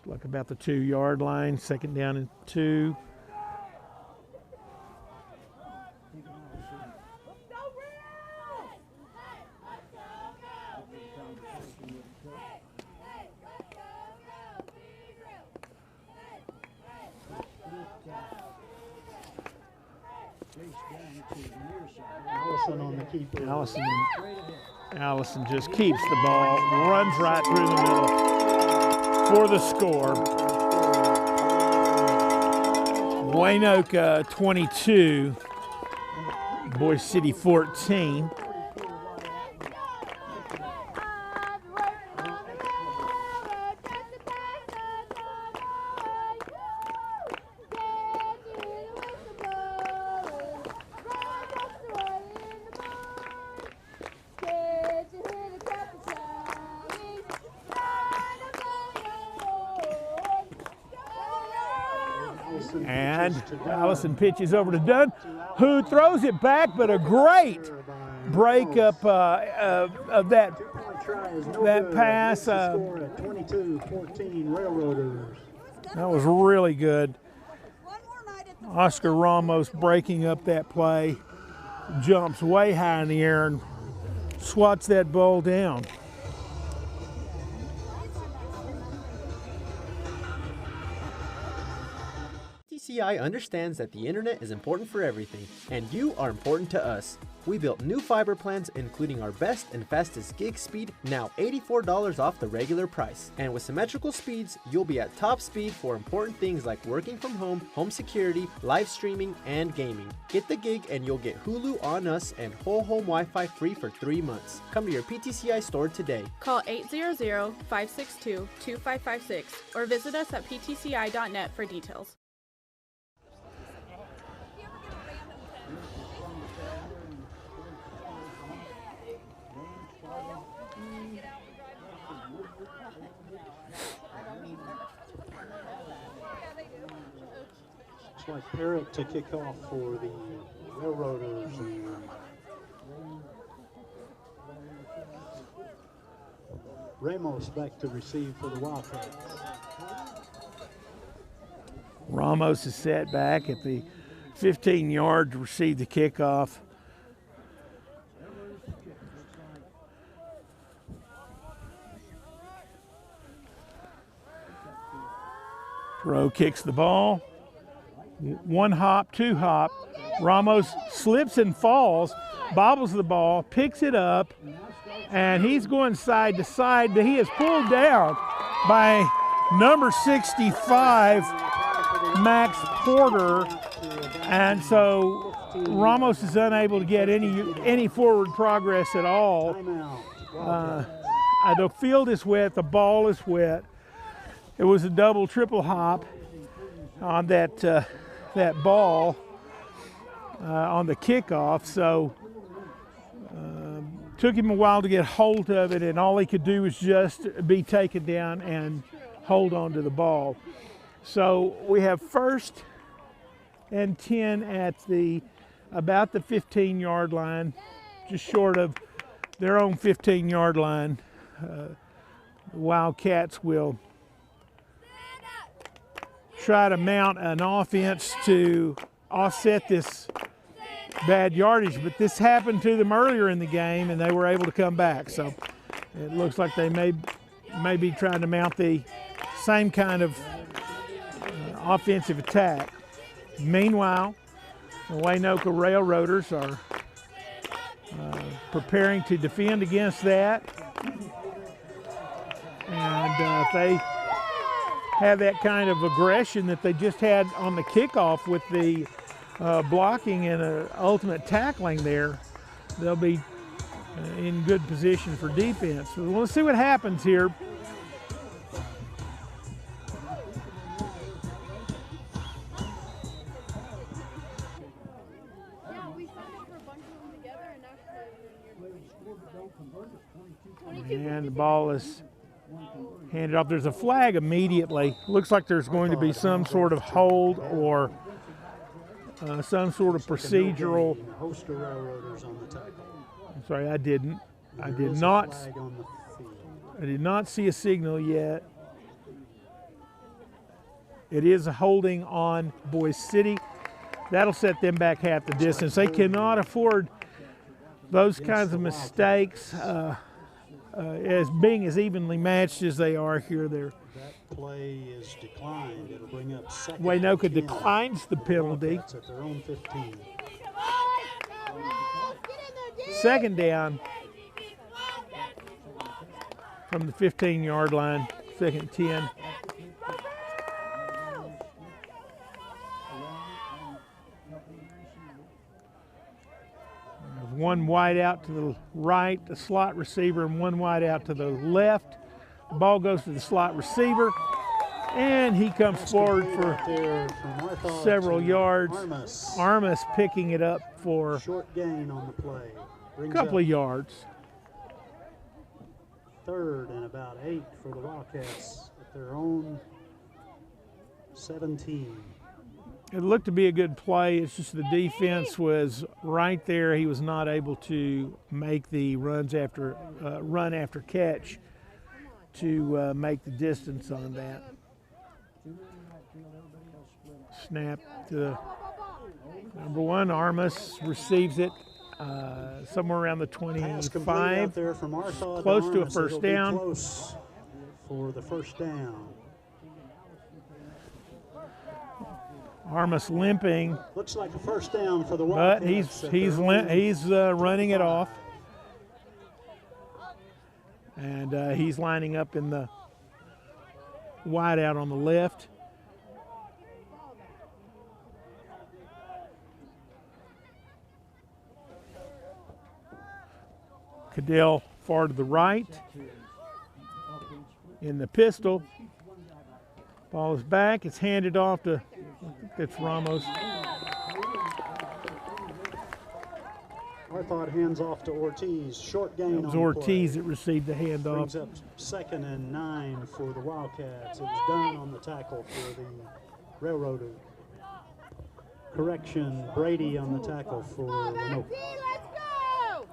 looks like about the 2-yard line. Second down and 2. Allison on the keeper. Allison just keeps the ball, runs right through the middle for the score. Waynoka 22, Boise City 14. And pitches to Dunn. Allison pitches over to Dunn, who throws it back, but a great breakup of that Two-point try is no that good. pass. Makes the score at 22-14 Railroaders. That was really good. Oscar Ramos breaking up that play, jumps way high in the air and swats that ball down. PTCI understands that the internet is important for everything, and you are important to us. We built new fiber plans including our best and fastest gig speed, now $84 off the regular price. And with symmetrical speeds, you'll be at top speed for important things like working from home, home security, live streaming, and gaming. Get the gig and you'll get Hulu on us and whole home Wi-Fi free for 3 months. Come to your PTCI store today. Call 800-562-2556 or visit us at ptci.net for details. It's like Parrott to kick off for the Railroaders. And Ramos back to receive for the Wildcats. Ramos is set back at the 15-yard to receive the kickoff. Rowe kicks the ball. One hop, two hop. Ramos slips and falls, bobbles the ball, picks it up, and he's going side to side. He is pulled down by number 65, Max Porter, and so Ramos is unable to get any forward progress at all. The field is wet, the ball is wet. It was a double, triple hop on that ball on the kickoff, so took him a while to get hold of it, and all he could do was just be taken down and hold on to the ball. So we have 1st and 10 at about the 15-yard line, just short of their own 15-yard line. The Wildcats will try to mount an offense to offset this bad yardage, but this happened to them earlier in the game and they were able to come back. So it looks like they may be trying to mount the same kind of offensive attack. Meanwhile, the Waynoka Railroaders are preparing to defend against that, and if they have that kind of aggression that they just had on the kickoff with the blocking and ultimate tackling there, they'll be in good position for defense. So we'll see what happens here. And the ball is handed off. There's a flag immediately. Looks like there's going to be some sort of hold or some sort of procedural. I'm sorry, I did not see a signal yet. It is a holding on Boise City. That'll set them back half the distance. They cannot afford those kinds of mistakes. As being as evenly matched as they are here, that play is declined. It'll bring up Waynoka declines the penalty. At their own 15. 2nd down from the 15-yard line, 2nd 10. One wide out to the right, the slot receiver, and one wide out to the left. The ball goes to the slot receiver, and he comes forward for several yards. Armas picking it up for short gain on the play. A couple of yards. 3rd and about 8 for the Wildcats at their own 17. it looked to be a good play. It's just the defense was right there. He was not able to make the run after catch to make the distance on that. Snap to number 1. Armas receives it somewhere around the 25. There from Arthod Close to a Armas. first It'll be down. Close for the first down. Armas limping, Looks like a first down for the but Wildcats. he's running it off, and he's lining up in the wide out on the left. Cadell far to the right in the pistol. Ball is back. It's handed off to, I think that's Ramos. Arthod hands off to Ortiz. Short gain It was on Ortiz play. that received the handoff. Brings up 2nd and 9 for the Wildcats. It was done on the tackle for the Railroader. Correction, Brady on the tackle for Waynoka. Let's go!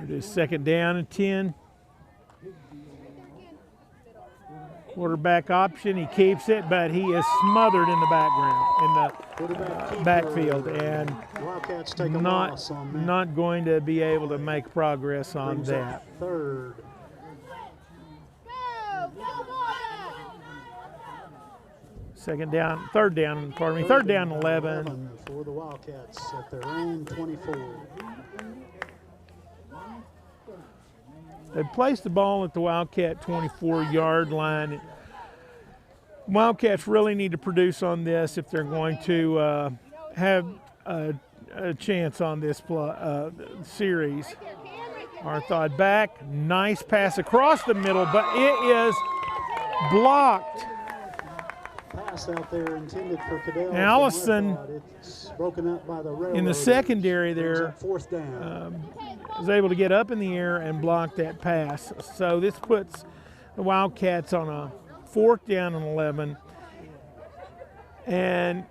It is 2nd down and 10. Quarterback option, he keeps it, but he is smothered in the background, in the backfield, and Wildcats take a loss on that. not going to be able to make progress on Brings that. up 3rd. Go! Go, boys! 3rd down 11. For the Wildcats at their own 24. They placed the ball at the Wildcat 24-yard line. Wildcats really need to produce on this if they're going to have a chance on this series. Arthod back, nice pass across the middle, but it is blocked. Pass out there intended for Cadell. Allison, it's broken up by the in the secondary there, 4th down. was able to get up in the air and block that pass. So this puts the Wildcats on a 4th down and 11. And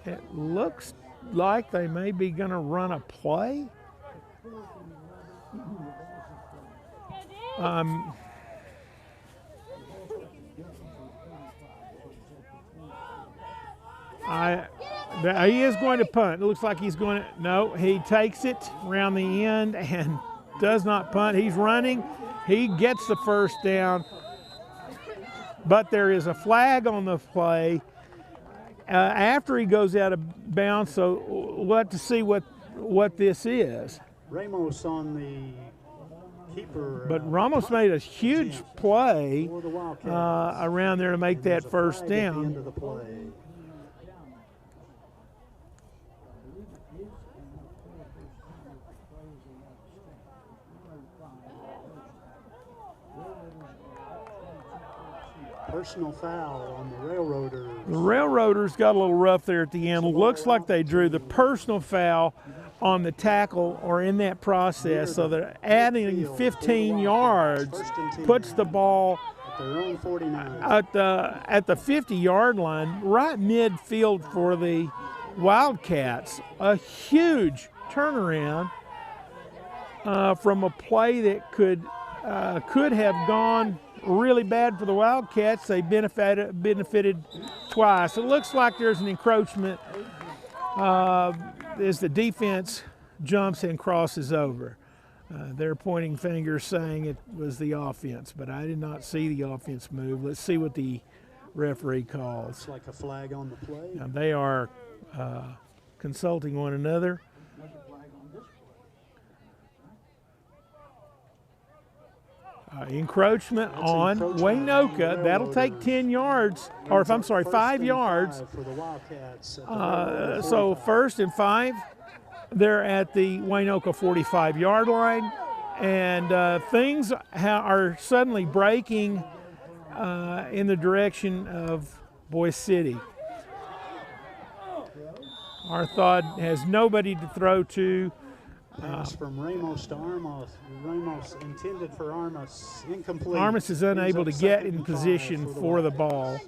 it looks like they may be going to run a play. He is going to punt. It looks like he's going to, no, he takes it around the end and does not punt. He's running. He gets the first down, but there is a flag on the play after he goes out of bounds, so we'll have to see what this is. Ramos on the keeper. But Ramos made a huge play for the Wildcats. around there to make that first At the end down. of the play. Personal foul on the Railroaders. The Railroaders got a little rough there at the end. Looks like they drew the personal foul on the tackle or in that process, so they're adding 15 yards, puts the ball At their own 49. at the 50-yard line, right midfield for the Wildcats. A huge turnaround from a play that could have gone really bad for the Wildcats. They benefited twice. It looks like there's an encroachment as the defense jumps and crosses over. They're pointing fingers saying it was the offense, but I did not see the offense move. Let's see what the referee calls. It's like a flag on the play. Now, they are consulting one another. Encroachment on Waynoka. That'll take 10 yards, or if I'm sorry, 5 yards. For the Wildcats. So 1st and 5, they're at the Waynoka 45-yard line, and things are suddenly breaking in the direction of Boise City. Arthod has nobody to throw to. Pass from Ramos to Armas. Ramos intended for Armas, incomplete. Armas is unable to Brings up get 2nd in and 5 position for the ball.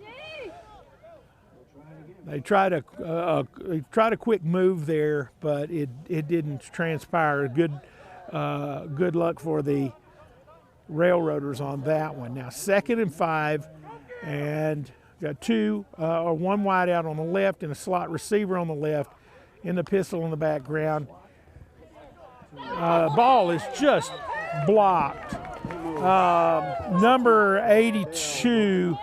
They tried a quick move there, but it didn't transpire. Good luck for the Railroaders on that one. Now 2nd and 5, and got one wide out on the left and a slot receiver on the left, in the pistol in the background. Ball is just blocked. Number 82,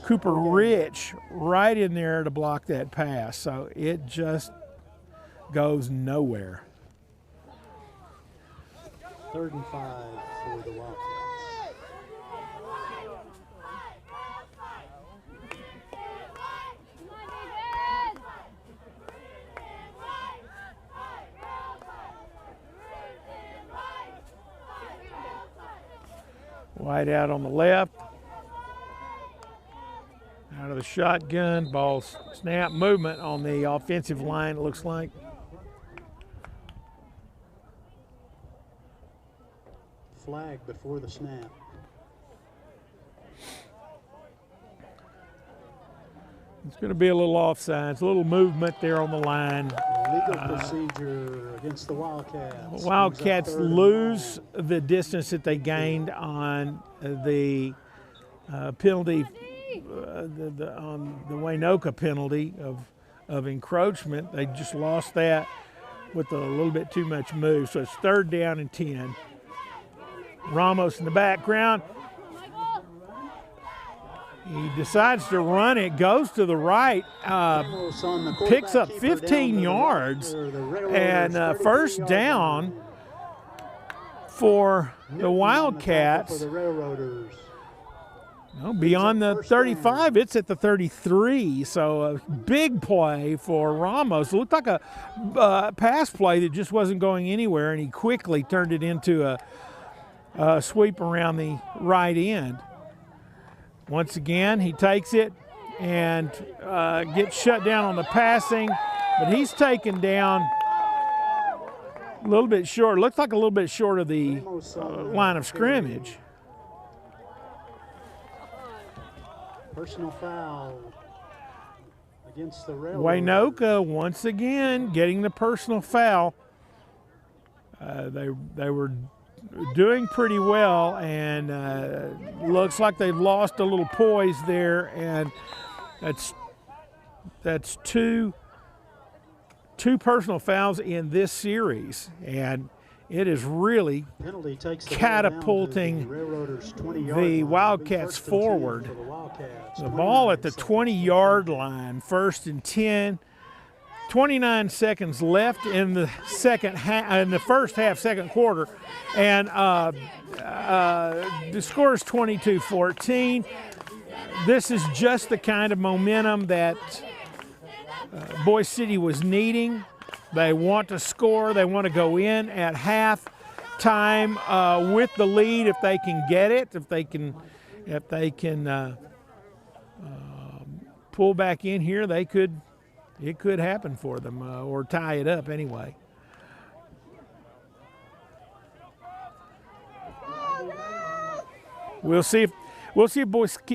Cooper Rich, right in there to block that pass. So it just goes nowhere. 3rd and 5 for the Wildcats. Wide out on the left. Out of the shotgun. Ball snap movement on the offensive line, it looks like. Flag before the snap. It's going to be a little offsides, a little movement there on the line. Legal procedure against the Wildcats. Wildcats lose the distance that they gained on the penalty, on the Waynoka penalty of encroachment. They just lost that with a little bit too much move. So it's 3rd down and 10. Ramos in the background. He decides to run it, goes to the right, picks up 15 yards, and 1st down for the Wildcats. Beyond the 35, it's at the 33, so a big play for Ramos. It looked like a pass play that just wasn't going anywhere, and he quickly turned it into a sweep around the right end. Once again, he takes it and gets shut down on the passing, but he's taken down a little bit short. Looks like a little bit short of the line of scrimmage. Personal foul against the Railroaders. Waynoka once again getting the personal foul. They were doing pretty well, and looks like they've lost a little poise there, and that's two personal fouls in this series, and it is really catapulting the Wildcats forward. The ball at the 20-yard line, 1st and 10. 29 seconds left in the first half, second quarter, and the score is 22-14. This is just the kind of momentum that Boise City was needing. They want to score. They want to go in at half time with the lead if they can get it. If they can pull back in here, they could. It could happen for them, or tie it up anyway. We'll see if Boise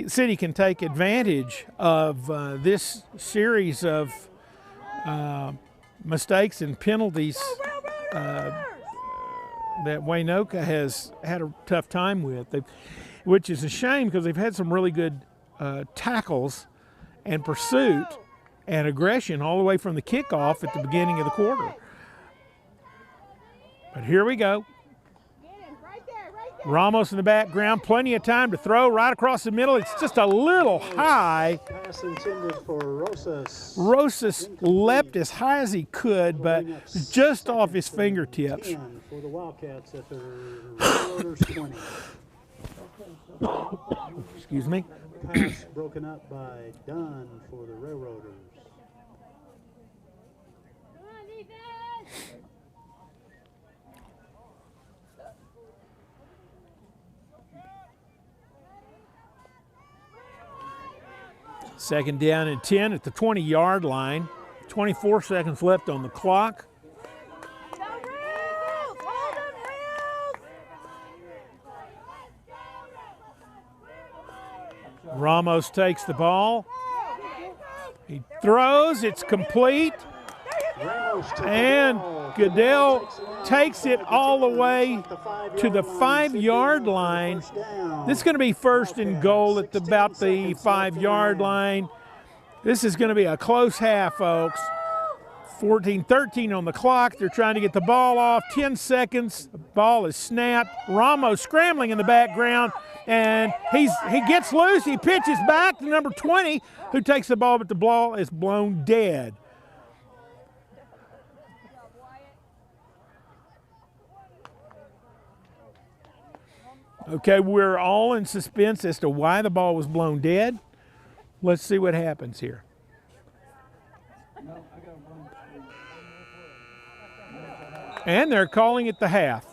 City can take advantage of this series of mistakes and penalties that Waynoka has had a tough time with, which is a shame because they've had some really good tackles and pursuit and aggression all the way from the kickoff at the beginning of the quarter. But here we go. Ramos in the background, plenty of time to throw right across the middle. It's just a little high. Pass intended for Rosas. Rosas leapt as high as he could, but just off his fingertips. For the Wildcats at the Railroaders 20. Excuse me. Pass broken up by Dunn for the Railroaders. Second down and 10 at the 20-yard line. 24 seconds left on the clock. Ramos takes the ball. He throws, it's complete. And Goodell takes it all the way to the 5-yard line. This is going to be first and goal at about the 5-yard line. This is going to be a close half, folks. 14-13 on the clock. They're trying to get the ball off. 10 seconds. The ball is snapped. Ramos scrambling in the background, and he gets loose. He pitches back to number 20, who takes the ball, but the ball is blown dead. Okay, we're all in suspense as to why the ball was blown dead. Let's see what happens here. And they're calling it the half.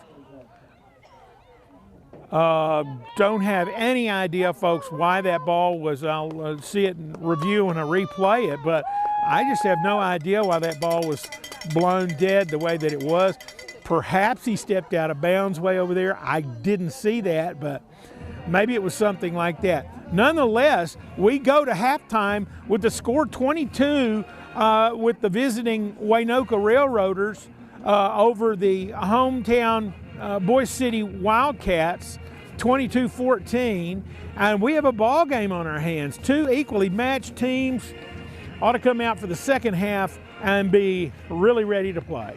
Don't have any idea, folks, why that ball was. I'll see it and review and replay it, but I just have no idea why that ball was blown dead the way that it was. Perhaps he stepped out of bounds way over there. I didn't see that, but maybe it was something like that. Nonetheless, we go to halftime with the score 22 with the visiting Waynoka Railroaders over the hometown Boise City Wildcats, 22-14, and we have a ball game on our hands. Two equally matched teams ought to come out for the second half and be really ready to play.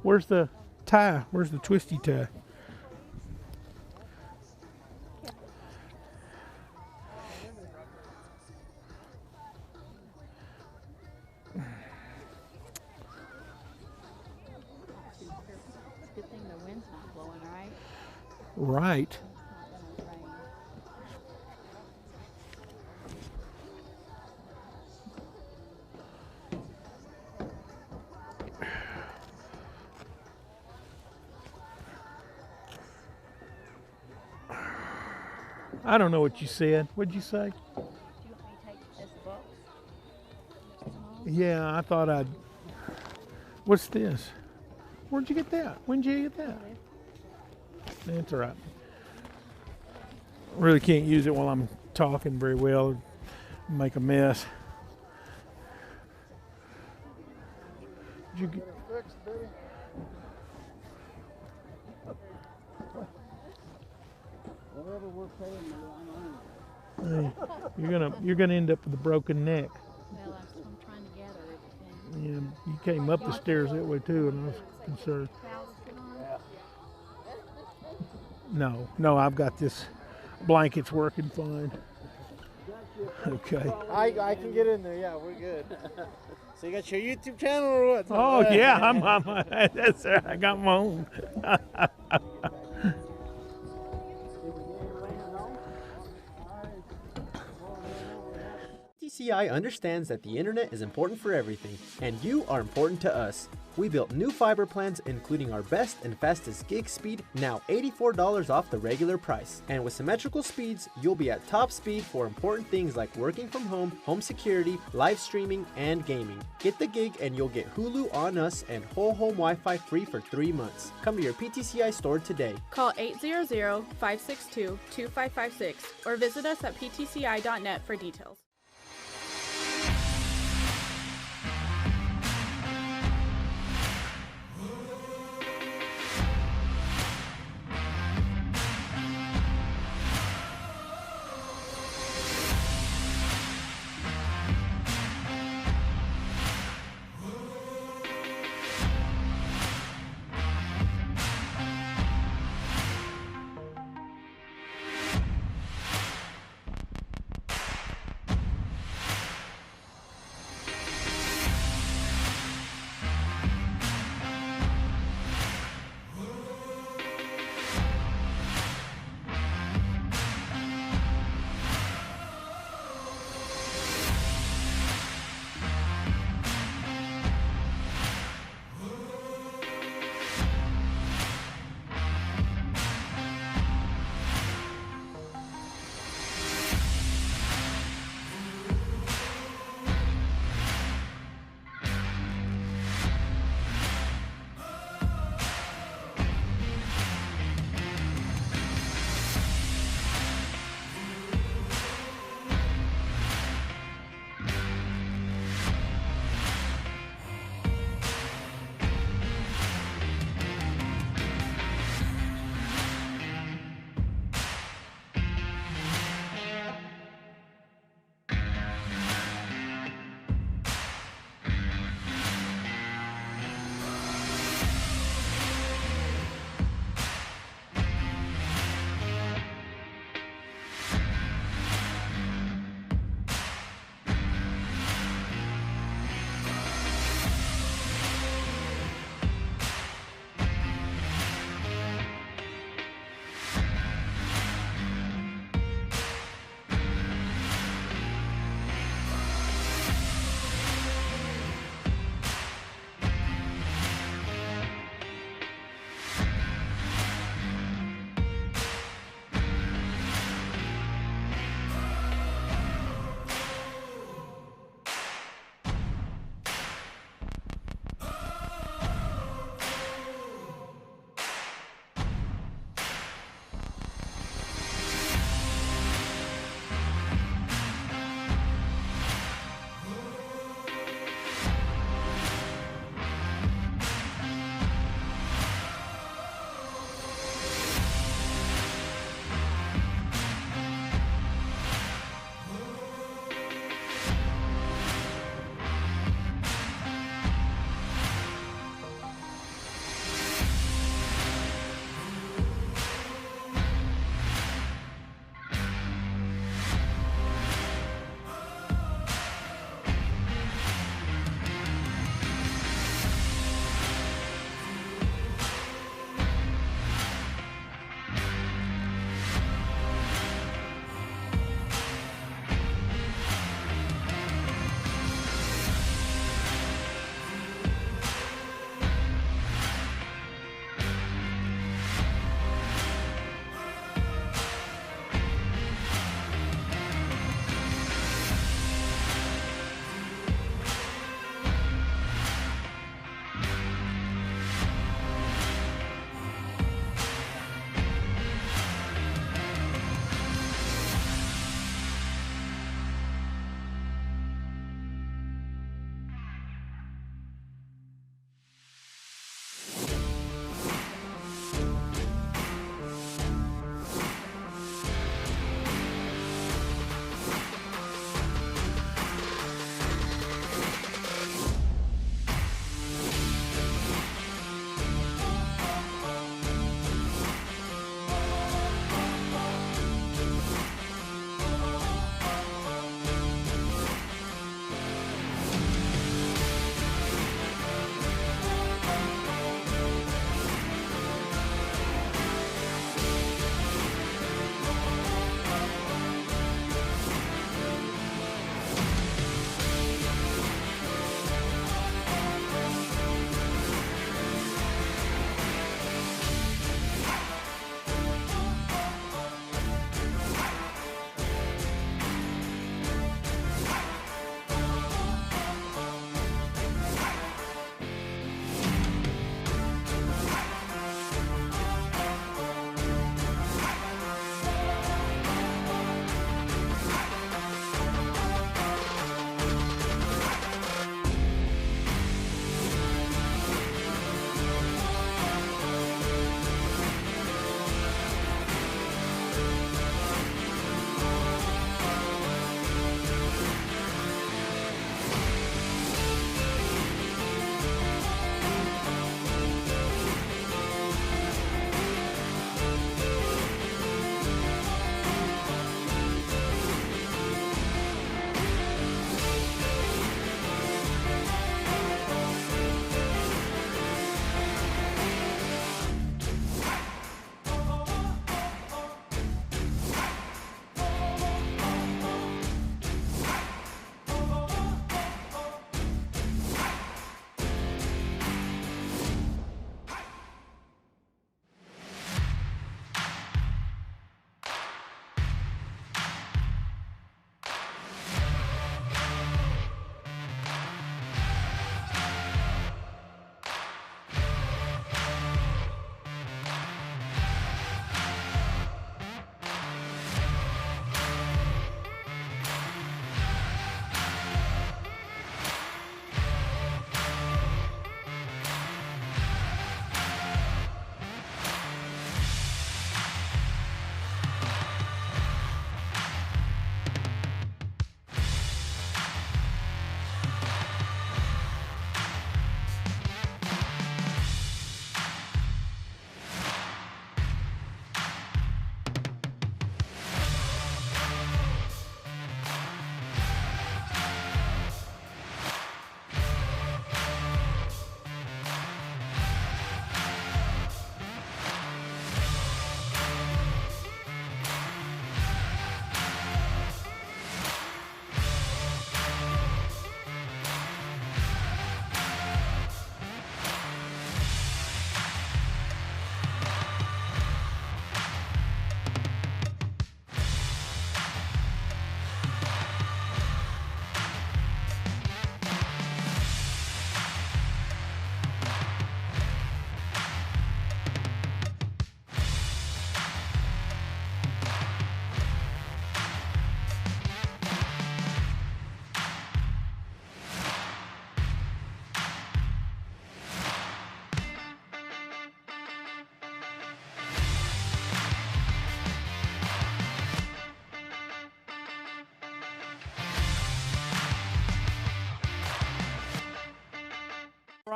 Where's the tie? Where's the twisty tie? Good thing the wind's not blowing, right? Right. Not gonna rain. I don't know what you said. What'd you say? Do you want me to take this book? Yeah, I thought I'd. What's this? Where'd you get that? When'd you get that? That's all right. Really can't use it while I'm talking very well. Make a mess. Did you get, Whatever we're paying, you're gonna end up with a broken neck. Well, I'm trying to gather everything. Yeah, you came up the stairs that way too, and I was concerned. Towels to put on? No, I've got this blanket's working fine. Okay. I can get in there. Yeah, we're good. So you got your YouTube channel or what? Oh yeah, I'm that's I got my own. PTCI understands that the internet is important for everything, and you are important to us. We built new fiber plans including our best and fastest gig speed, now $84 off the regular price. And with symmetrical speeds, you'll be at top speed for important things like working from home, home security, live streaming, and gaming. Get the gig and you'll get Hulu on us and whole home Wi-Fi free for 3 months. Come to your PTCI store today. Call 800-562-2556 or visit us at ptci.net for details.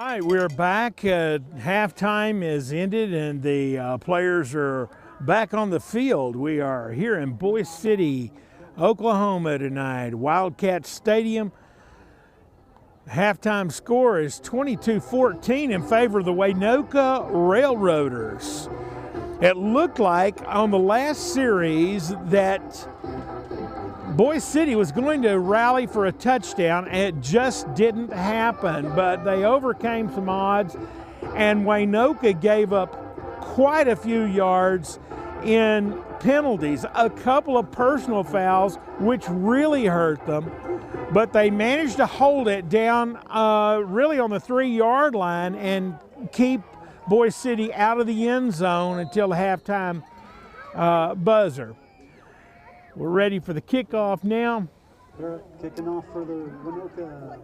right, we're back. Halftime is ended and the players are back on the field. We are here in Boise City, Oklahoma tonight, Wildcat Stadium. Halftime score is 22-14 in favor of the Waynoka Railroaders. It looked like on the last series that Boise City was going to rally for a touchdown, and it just didn't happen, but they overcame some odds, and Waynoka gave up quite a few yards in penalties, a couple of personal fouls, which really hurt them, but they managed to hold it down really on the 3-yard line and keep Boise City out of the end zone until the halftime buzzer. We're ready for the kickoff now. They're kicking off for the Waynoka.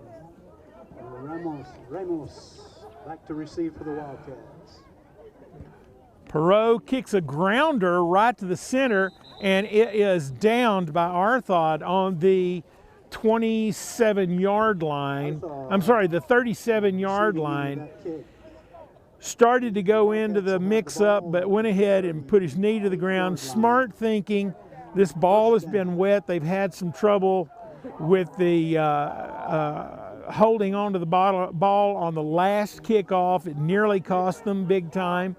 Ramos back to receive for the Wildcats. Perot kicks a grounder right to the center, and it is downed by Arthod on the 27-yard line. I'm sorry, the 37-yard line. Started to go into the mix-up, but went ahead and put his knee to the ground. Smart thinking. This ball has been wet. They've had some trouble with the holding on to the ball on the last kickoff. It nearly cost them big time.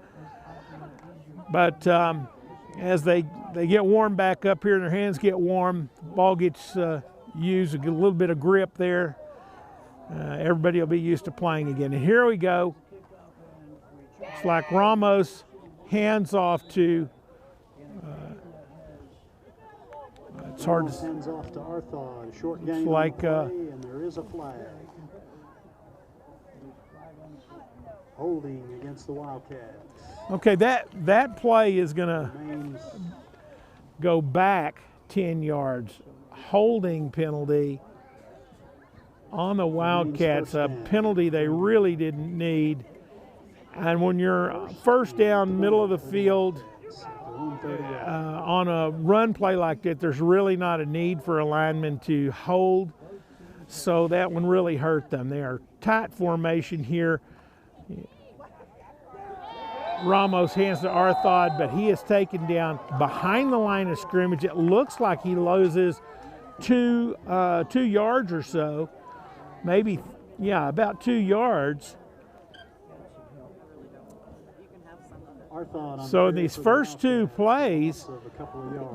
But as they get warm back up here and their hands get warm, the ball gets used, a little bit of grip there. Everybody will be used to playing again. And here we go. It's like Ramos hands off to it's hard to hands off to Arthod. Short game like and there is a flag. Holding against the Wildcats. Okay, that play is going to go back 10 yards. Holding penalty on the Wildcats, a penalty they really didn't need. And when you're first down, middle of the field, on a run play like that, there's really not a need for a lineman to hold. So that one really hurt them. They are tight formation here. Ramos hands to Arthod, but he is taken down behind the line of scrimmage. It looks like he loses 2 yards or so. Maybe, yeah, about 2 yards. So in these first 2 plays,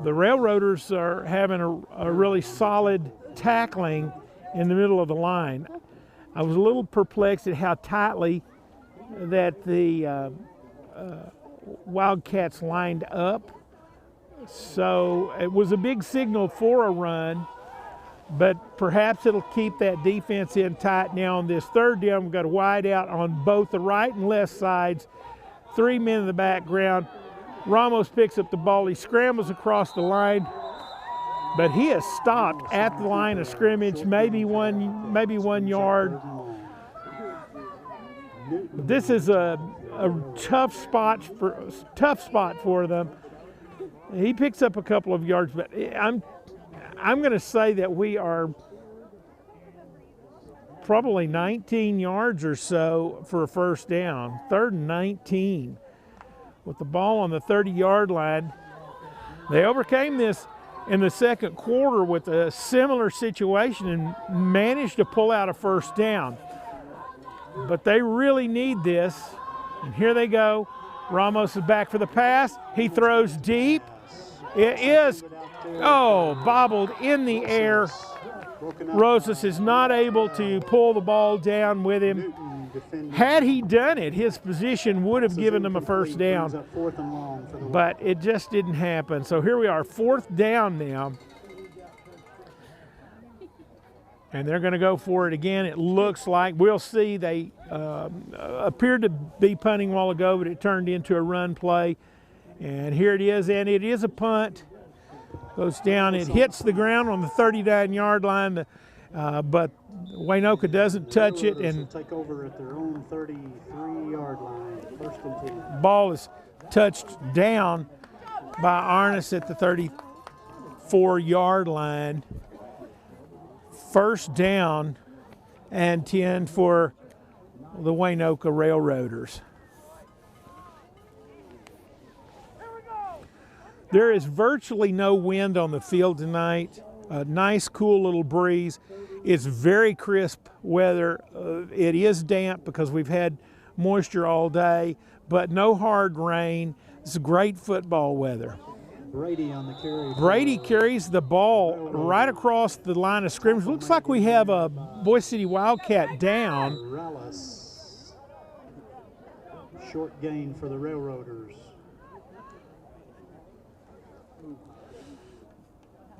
the Railroaders are having a really solid tackling in the middle of the line. I was a little perplexed at how tightly that the Wildcats lined up. So it was a big signal for a run, but perhaps it'll keep that defense in tight. Now on this 3rd down, we've got a wide out on both the right and left sides. 3 men in the background. Ramos picks up the ball. He scrambles across the line, but he is stopped at the line of scrimmage, maybe one yard. This is a tough spot for them. He picks up a couple of yards, but I'm going to say that we are probably 19 yards or so for a first down. 3rd and 19 with the ball on the 30-yard line. They overcame this in the 2nd quarter with a similar situation and managed to pull out a first down. But they really need this. And here they go. Ramos is back for the pass. He throws deep. It is, bobbled in the air. Rosas is not able to pull the ball down with him. Had he done it, his position would have given them a first down, but it just didn't happen. So here we are, 4th down now. And they're going to go for it again. It looks like, we'll see, they appeared to be punting a while ago, but it turned into a run play. And here it is, and it is a punt. Goes down, it hits the ground on the 39-yard line, but Waynoka doesn't touch it, and take over at their own 33-yard line. 1st and 10. Ball is touched down by Arnis at the 34-yard line. 1st down and 10 for the Waynoka Railroaders. There is virtually no wind on the field tonight. A nice, cool little breeze. It's very crisp weather. It is damp because we've had moisture all day, but no hard rain. It's great football weather. Brady on the carry. Brady carries the ball right across the line of scrimmage. Looks like we have a Boise City Wildcat down. Morales. Short gain for the Railroaders.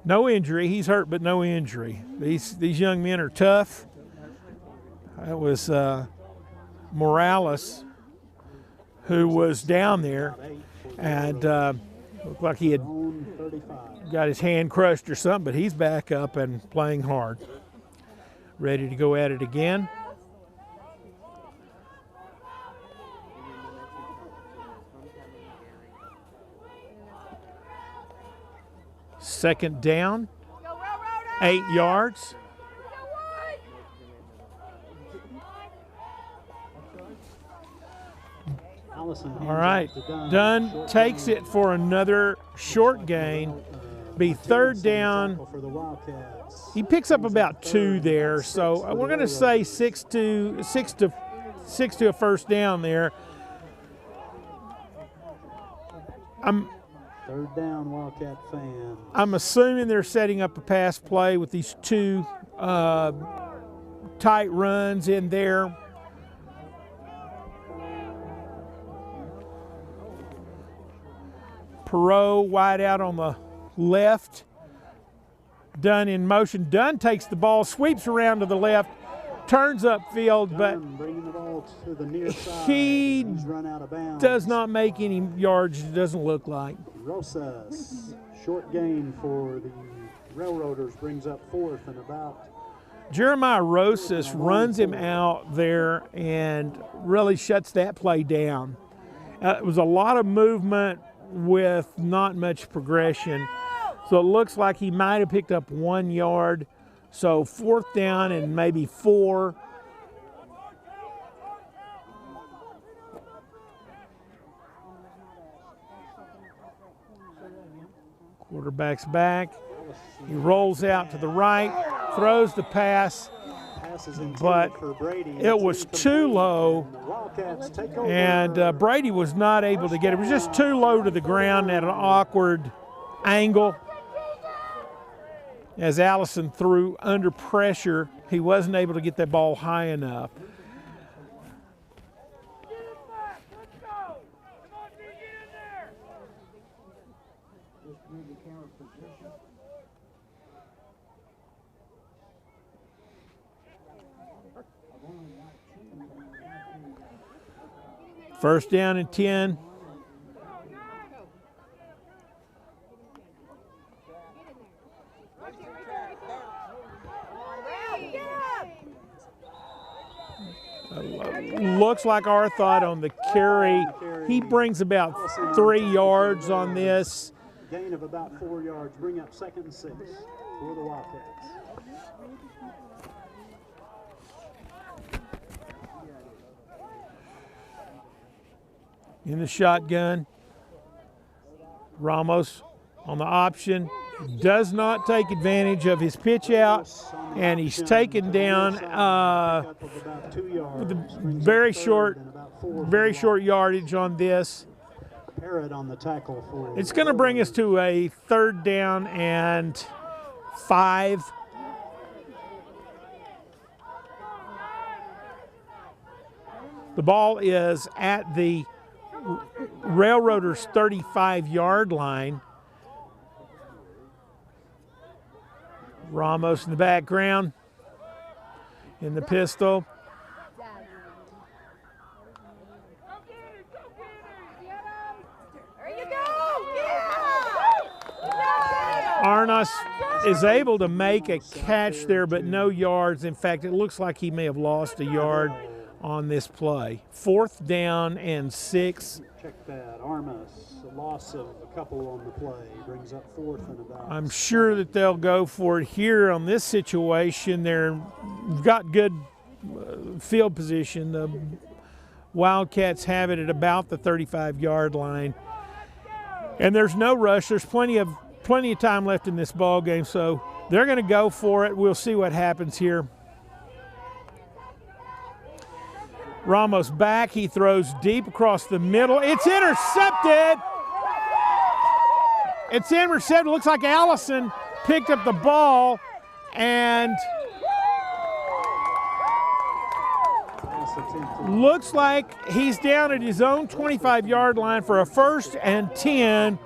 No injury. He's hurt, but no injury. These young men are tough. That was Morales who was down there, and looked like he had got his hand crushed or something, but he's back up and playing hard. Ready to go at it again. Second down, 8 yards. All right, Dunn takes it for another short gain. Be third down. He picks up about 2 there, so we're going to say 6 to a first down there. Third down, Wildcat fan. I'm assuming they're setting up a pass play with these 2 tight runs in there. Perot wide out on the left. Dunn in motion. Dunn takes the ball, sweeps around to the left, turns upfield, but bringing the ball to the near side. He He's run out of bounds. does not make any yards, it doesn't look like. Rosas, short gain for the Railroaders, brings up 4th and about. Jeremiah Rosas runs him out there and really shuts that play down. It was a lot of movement with not much progression. So it looks like he might have picked up 1 yard. So 4th down and maybe 4. Quarterback's back. He rolls out to the right, throws the pass, but it was too low, and Brady was not able to get it. It was just too low to the ground at an awkward angle. As Allison threw under pressure, he wasn't able to get that ball high enough. First down and 10. Looks like our thought on the carry. He brings about 3 yards on this. Gain of about 4 yards, bring up 2nd and 6 for the Wildcats. In the shotgun, Ramos on the option, does not take advantage of his pitch out, and he's taken down with a very short yardage on this. On the tackle for it's going to bring us to a 3rd down and 5. The ball is at the Railroaders' 35-yard line. Ramos in the background in the pistol. Arnas is able to make a catch there, but no yards. In fact, it looks like he may have lost a yard on this play. 4th down and 6. Check that. Armas, a loss of a couple on the play, brings up 4th and about. I'm sure that they'll go for it here on this situation. They've got good field position. The Wildcats have it at about the 35-yard line. And there's no rush. There's plenty of time left in this ball game, so they're going to go for it. We'll see what happens here. Ramos back. He throws deep across the middle. It's intercepted. It's intercepted. Looks like Allison picked up the ball, and looks like he's down at his own 25-yard line for a 1st and 10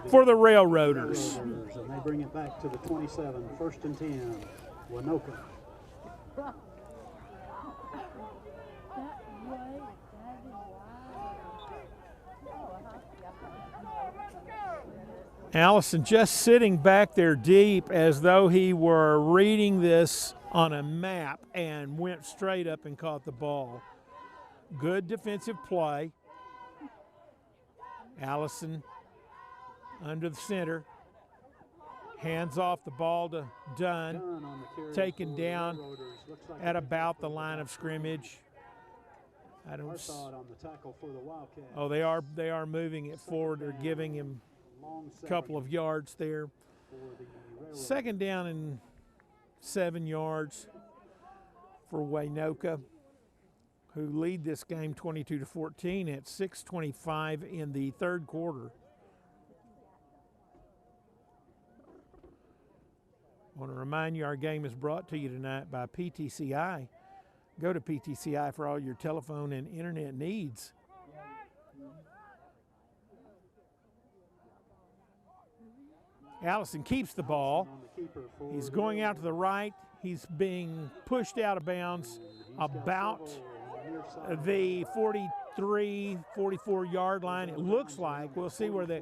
for the Railroaders. And they bring it back to the 27, 1st and 10, Waynoka. Allison just sitting back there deep as though he were reading this on a map and went straight up and caught the ball. Good defensive play. Allison under the center. Hands off the ball to Dunn. Taken down at about the line of scrimmage. I don't. Oh, they are moving it forward. They're giving him a couple of yards there. 2nd down and 7 yards for Waynoka, who lead this game 22-14 at 6:25 in the 3rd quarter. I want to remind you our game is brought to you tonight by PTCI. Go to PTCI for all your telephone and internet needs. Allison keeps the ball. He's going out to the right. He's being pushed out of bounds about the 43, 44-yard line. It looks like. We'll see where the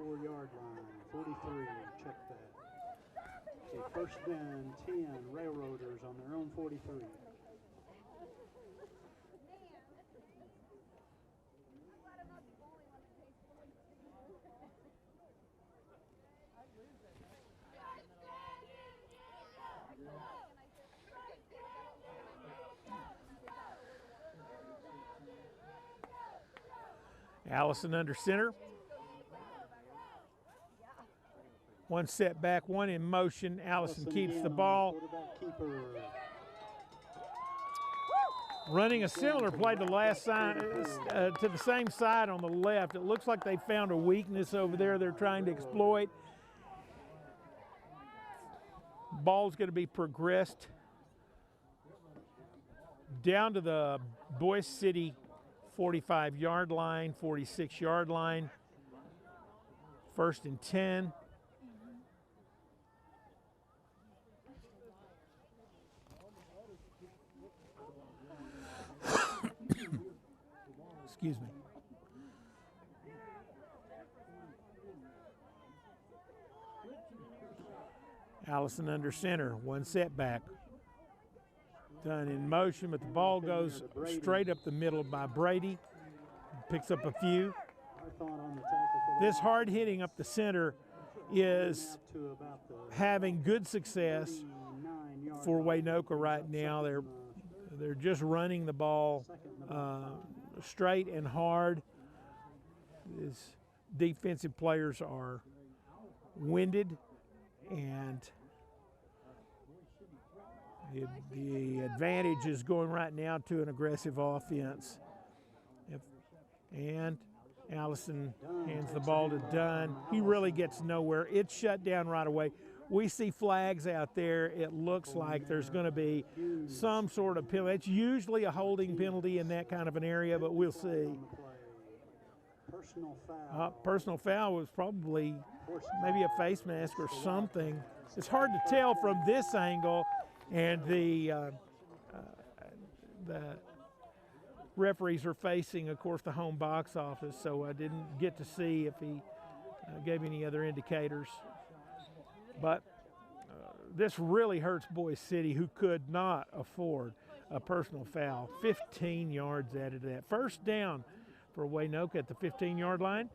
43, check that. So 1st and 10, Railroaders on their own 43. Allison under center. One set back, one in motion. Allison keeps the ball. Running a similar play to to the same side on the left. It looks like they found a weakness over there they're trying to exploit. Ball's going to be progressed down to the Boise City 45-yard line, 46-yard line. 1st and 10. Excuse me. Allison under center, one setback. Done in motion, but the ball goes straight up the middle by Brady. Picks up a few. This hard hitting up the center is having good success for Waynoka right now. They're just running the ball straight and hard. His defensive players are winded, and the advantage is going right now to an aggressive offense. And Allison hands the ball to Dunn. He really gets nowhere. It's shut down right away. We see flags out there. It looks like there's going to be some sort of penalty. It's usually a holding penalty in that kind of an area, but we'll see. Personal foul was probably maybe a face mask or something. It's hard to tell from this angle, and the referees are facing, of course, the home box office, so I didn't get to see if he gave any other indicators. But this really hurts Boise City, who could not afford a personal foul. 15 yards added to that. 1st down for Waynoka at the 15-yard line.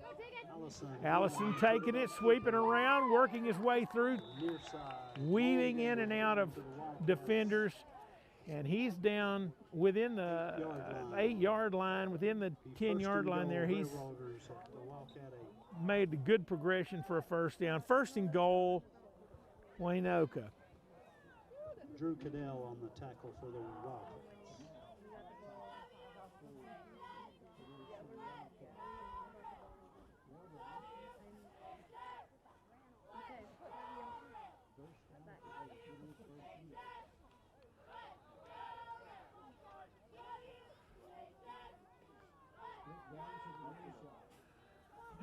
Allison taking it, sweeping around, working his way through, weaving in and out of defenders. And he's down within the 8-yard line, within the 10-yard line there. He's made a good progression for a first down. First and goal, Waynoka. Drew Cadell on the tackle for the Wildcats.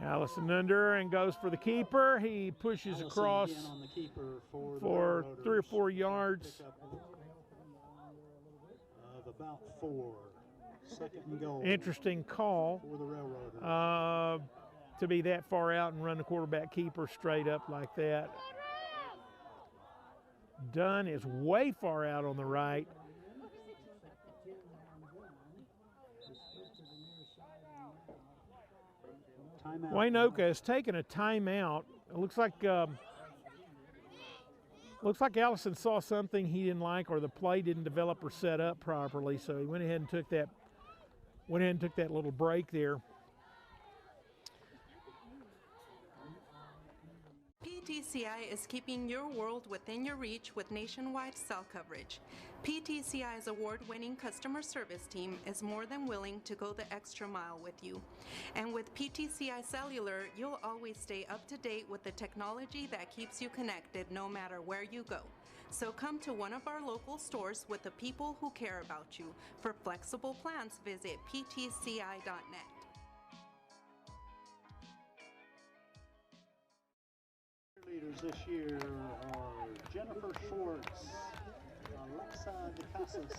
Allison under and goes for the keeper. He pushes across on the keeper for 3 or 4 yards. Of about 4. Second and goal. Interesting call for the Railroaders. To be that far out and run the quarterback keeper straight up like that. Dunn is way far out on the right. Timeout. Waynoka has taken a timeout. It looks like Allison saw something he didn't like, or the play didn't develop or set up properly, so he went ahead and took that little break there. PTCI is keeping your world within your reach with nationwide cell coverage. PTCI's award-winning customer service team is more than willing to go the extra mile with you. And with PTCI Cellular, you'll always stay up to date with the technology that keeps you connected no matter where you go. So come to one of our local stores with the people who care about you. For flexible plans, visit ptci.net. Leaders this year are Jennifer Schwartz, Alexa DeCasas,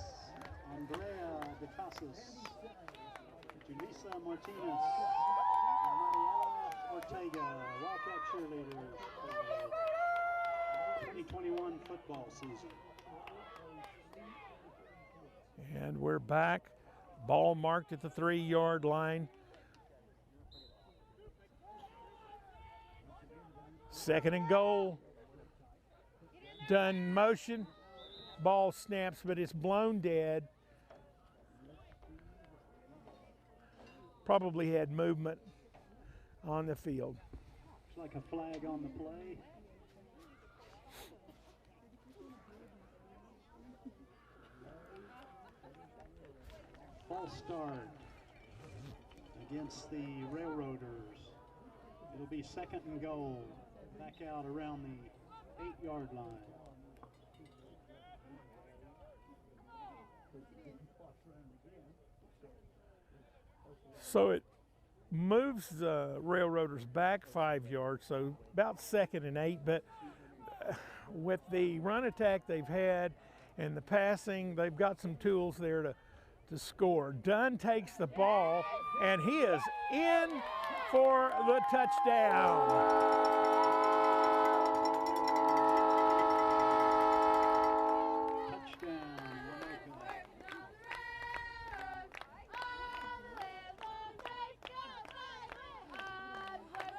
Andrea DeCasas, Julissa Martinez, and Mariela Ortega, Wildcat cheerleaders for 2021 football season. And we're back. Ball marked at the 3-yard line. Second and goal. Done motion. Ball snaps, but it's blown dead. Probably had movement on the field. Looks like a flag on the play. False start against the Railroaders. It'll be second and goal. Back out around the 8-yard line. So it moves the Railroaders back 5 yards, so about 2nd and 8. But with the run attack they've had and the passing, they've got some tools there to score. Dunn takes the ball, and he is in for the touchdown.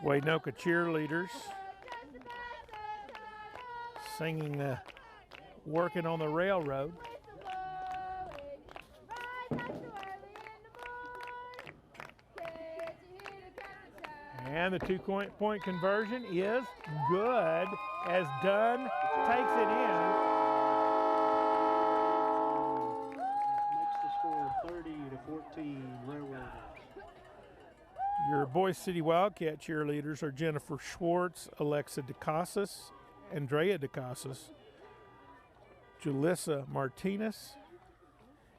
Waynoka cheerleaders singing the "Working on the Railroad." And the 2-point conversion is good as Dunn takes it in. Makes the score 30-14 Railroaders. Your Boise City Wildcat cheerleaders are Jennifer Schwartz, Alexa DeCasas, Andrea DeCasas, Julissa Martinez,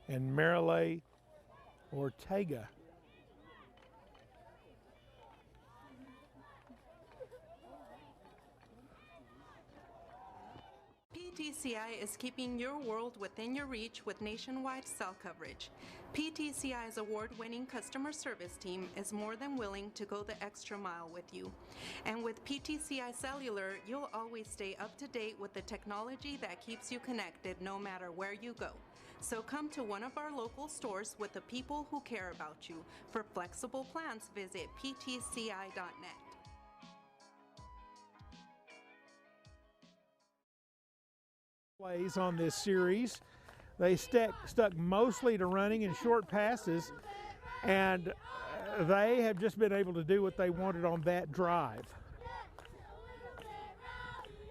and Mariela Ortega. PTCI is keeping your world within your reach with nationwide cell coverage. PTCI's award-winning customer service team is more than willing to go the extra mile with you. And with PTCI Cellular, you'll always stay up to date with the technology that keeps you connected no matter where you go. So come to one of our local stores with the people who care about you. For flexible plans, visit ptci.net. Plays on this series. They stuck mostly to running and short passes, and they have just been able to do what they wanted on that drive.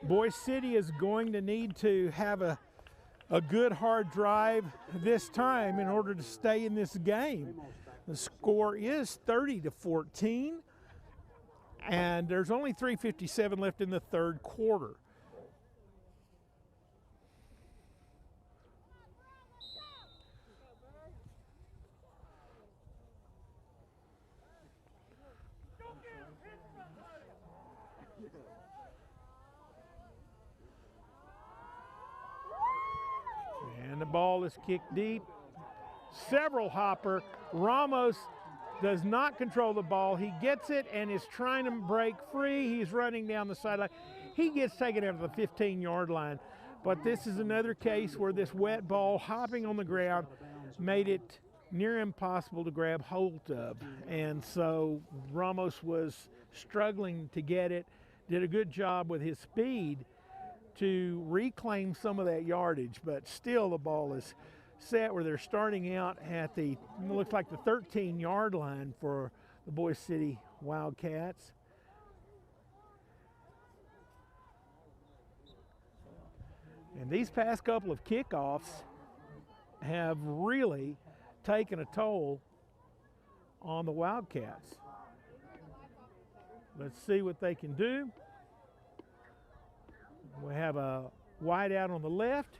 Boise City is going to need to have a good hard drive this time in order to stay in this game. The score is 30-14, and there's only 3:57 left in the third quarter. And the ball is kicked deep. Several hopper. Ramos does not control the ball. He gets it and is trying to break free. He's running down the sideline. He gets taken out of the 15-yard line. But this is another case where this wet ball hopping on the ground made it near impossible to grab hold of. And so Ramos was struggling to get it. Did a good job with his speed to reclaim some of that yardage, but still the ball is set where they're starting out at the, looks like the 13-yard line for the Boise City Wildcats. And these past couple of kickoffs have really taken a toll on the Wildcats. Let's see what they can do. We have a wide out on the left.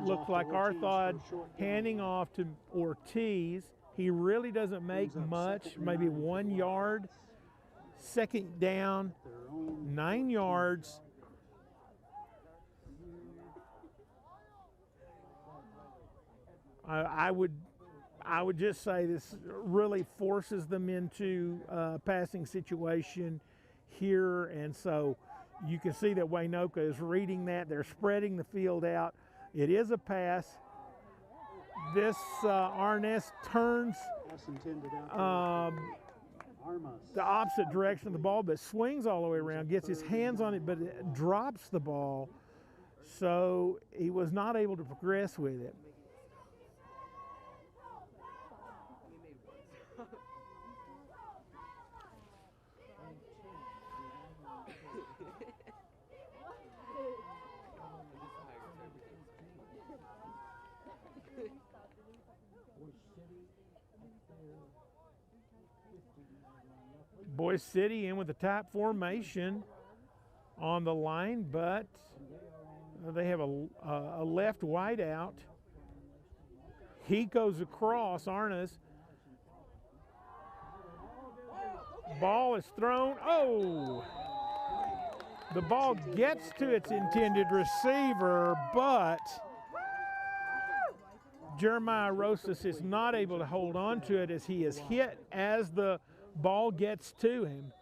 Looked like Arthod handing off to Ortiz. He really doesn't make much, maybe 1 yard. Second down, 9 yards. I would just say this really forces them into a passing situation here, and so you can see that Waynoka is reading that. They're spreading the field out. It is a pass. This Arness turns the opposite direction of the ball, but swings all the way around, gets his hands on it, but it drops the ball, so he was not able to progress with it. Boise City in with the top formation on the line, but they have a left wide out. He goes across, Arnaz. Ball is thrown. Oh! The ball gets to its intended receiver, but Jeremiah Rosas is not able to hold on to it as he is hit as the ball gets to him.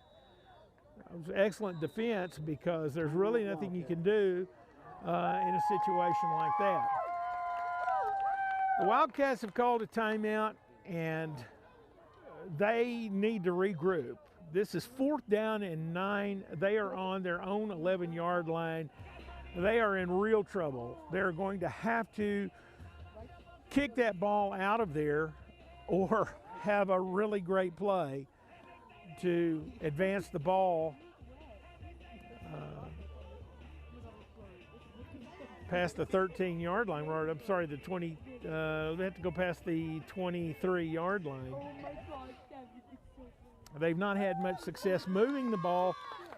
It was excellent defense because there's really nothing you can do in a situation like that. The Wildcats have called a timeout and they need to regroup. This is 4th down and 9. They are on their own 11-yard line. They are in real trouble. They're going to have to kick that ball out of there or have a really great play to advance the ball past the 13-yard line. Or I'm sorry, the 20. They have to go past the 23-yard line. They've not had much success moving the ball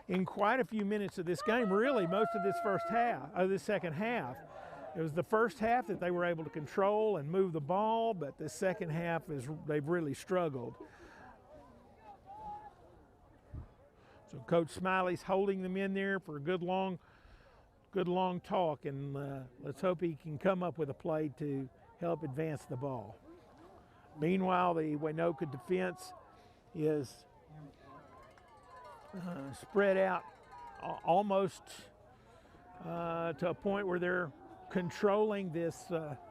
in quite a few minutes of this game. Really, most of this second half. It was the first half that they were able to control and move the ball, but the second half they've really struggled. So Coach Smiley's holding them in there for a good long talk, and let's hope he can come up with a play to help advance the ball. Meanwhile, the Waynoka defense is spread out almost to a point where they're controlling this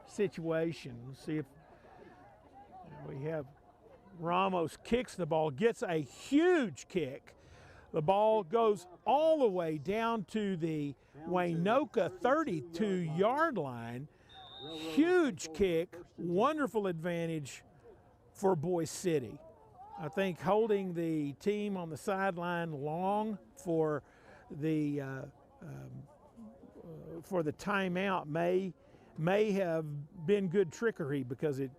situation. Let's see if we have Ramos kicks the ball, gets a huge kick. The ball goes all the way down to the Waynoka 32-yard line. Huge kick, wonderful advantage for Boise City. I think holding the team on the sideline long for the timeout may have been good trickery, because it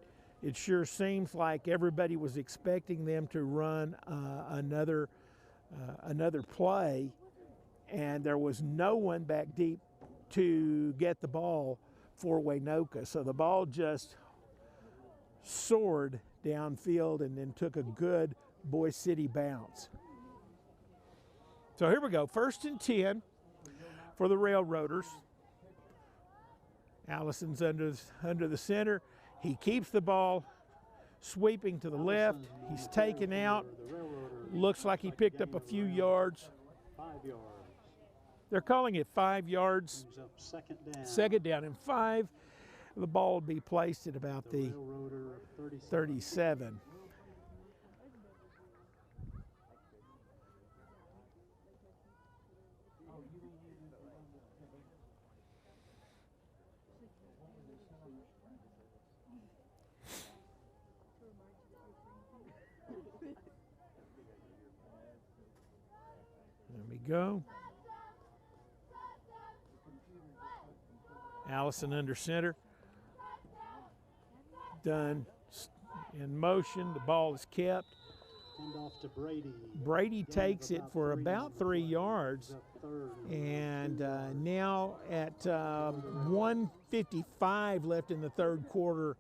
sure seems like everybody was expecting them to run another play, and there was no one back deep to get the ball for Waynoka. So the ball just soared downfield and then took a good Boise City bounce. So here we go, 1st and 10 for the Railroaders. Allison's under the center. He keeps the ball, sweeping to the left. He's taken out. Looks like he picked up a few yards. 5 yards. They're calling it 5 yards. Brings up second down. Second down and 5. The ball will be placed at about the Railroader 37. There we go. Allison under center. Done in motion. The ball is kept. Hand off to Brady. Brady takes it for about 3 yards. And now at 1:55 left in the third quarter,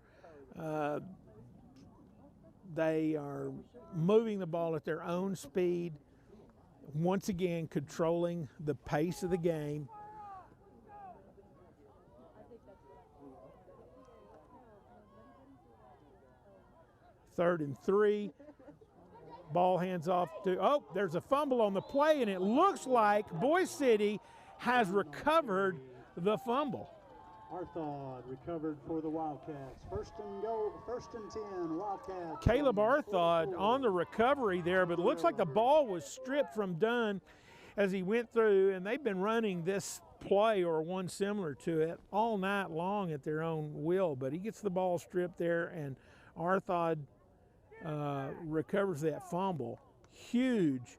they are moving the ball at their own speed, once again controlling the pace of the game. Third and 3. Ball hands off to, there's a fumble on the play, and it looks like Boise City has recovered the fumble. Arthod recovered for the Wildcats. 1st and goal, 1st and 10, Wildcats. Caleb Arthod on the recovery there, but it looks like the ball was stripped from Dunn as he went through, and they've been running this play or one similar to it all night long at their own will, but he gets the ball stripped there, and Arthod recovers that fumble. Huge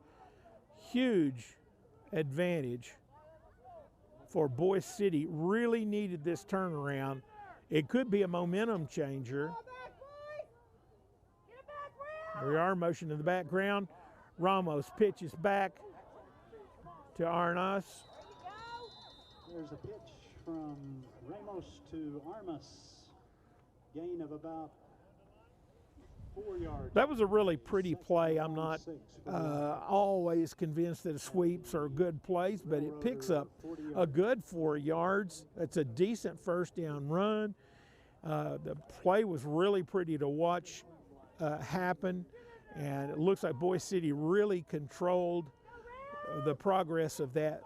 advantage for Boise City. Really needed this turnaround. It could be a momentum changer. There we are, motion in the background. Ramos pitches back to Arnas. There's a pitch from Ramos to Armas. Gain of about 4 yards. That was a really pretty play. I'm not always convinced that sweeps are good plays, but it picks up a good 4 yards. That's a decent first down run. The play was really pretty to watch happen, and it looks like Boise City really controlled the progress of that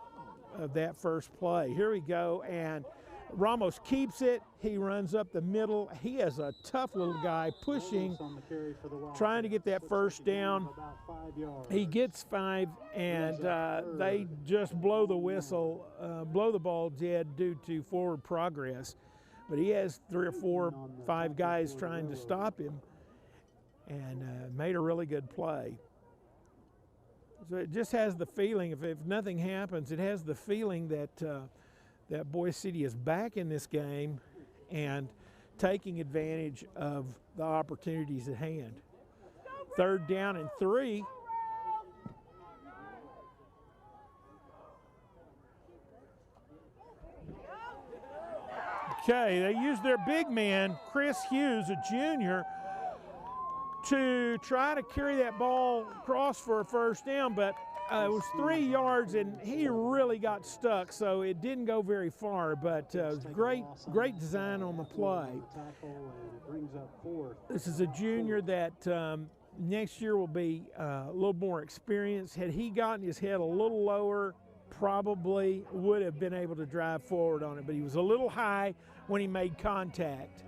first play. Here we go, and Ramos keeps it. He runs up the middle. He is a tough little guy, pushing, trying to get that first down. He gets 5, and they just blow the whistle, blow the ball dead due to forward progress. But he has 3 or 4, 5 guys trying to stop him, and made a really good play. So it just has the feeling, if nothing happens, it has the feeling that that Boise City is back in this game and taking advantage of the opportunities at hand. 3rd down and 3. Okay, they used their big man, Chris Hughes, a junior, to try to carry that ball across for a first down, but it was 3 yards, and he really got stuck, so it didn't go very far, but it was great design on the play. This is a junior that next year will be a little more experienced. Had he gotten his head a little lower, probably would have been able to drive forward on it, but he was a little high when he made contact.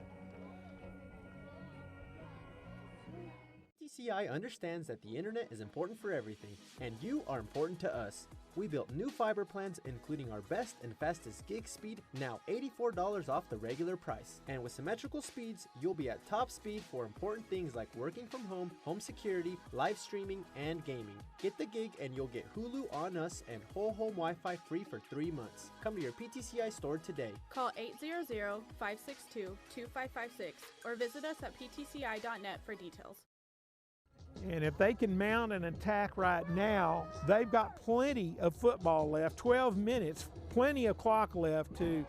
PTCI understands that the internet is important for everything, and you are important to us. We built new fiber plans including our best and fastest gig speed, now $84 off the regular price. And with symmetrical speeds, you'll be at top speed for important things like working from home, home security, live streaming, and gaming. Get the gig and you'll get Hulu on us and whole home Wi-Fi free for 3 months. Come to your PTCI store today. Call 800-562-2556 or visit us at ptci.net for details. And if they can mount an attack right now, they've got plenty of football left, 12 minutes, plenty of clock left to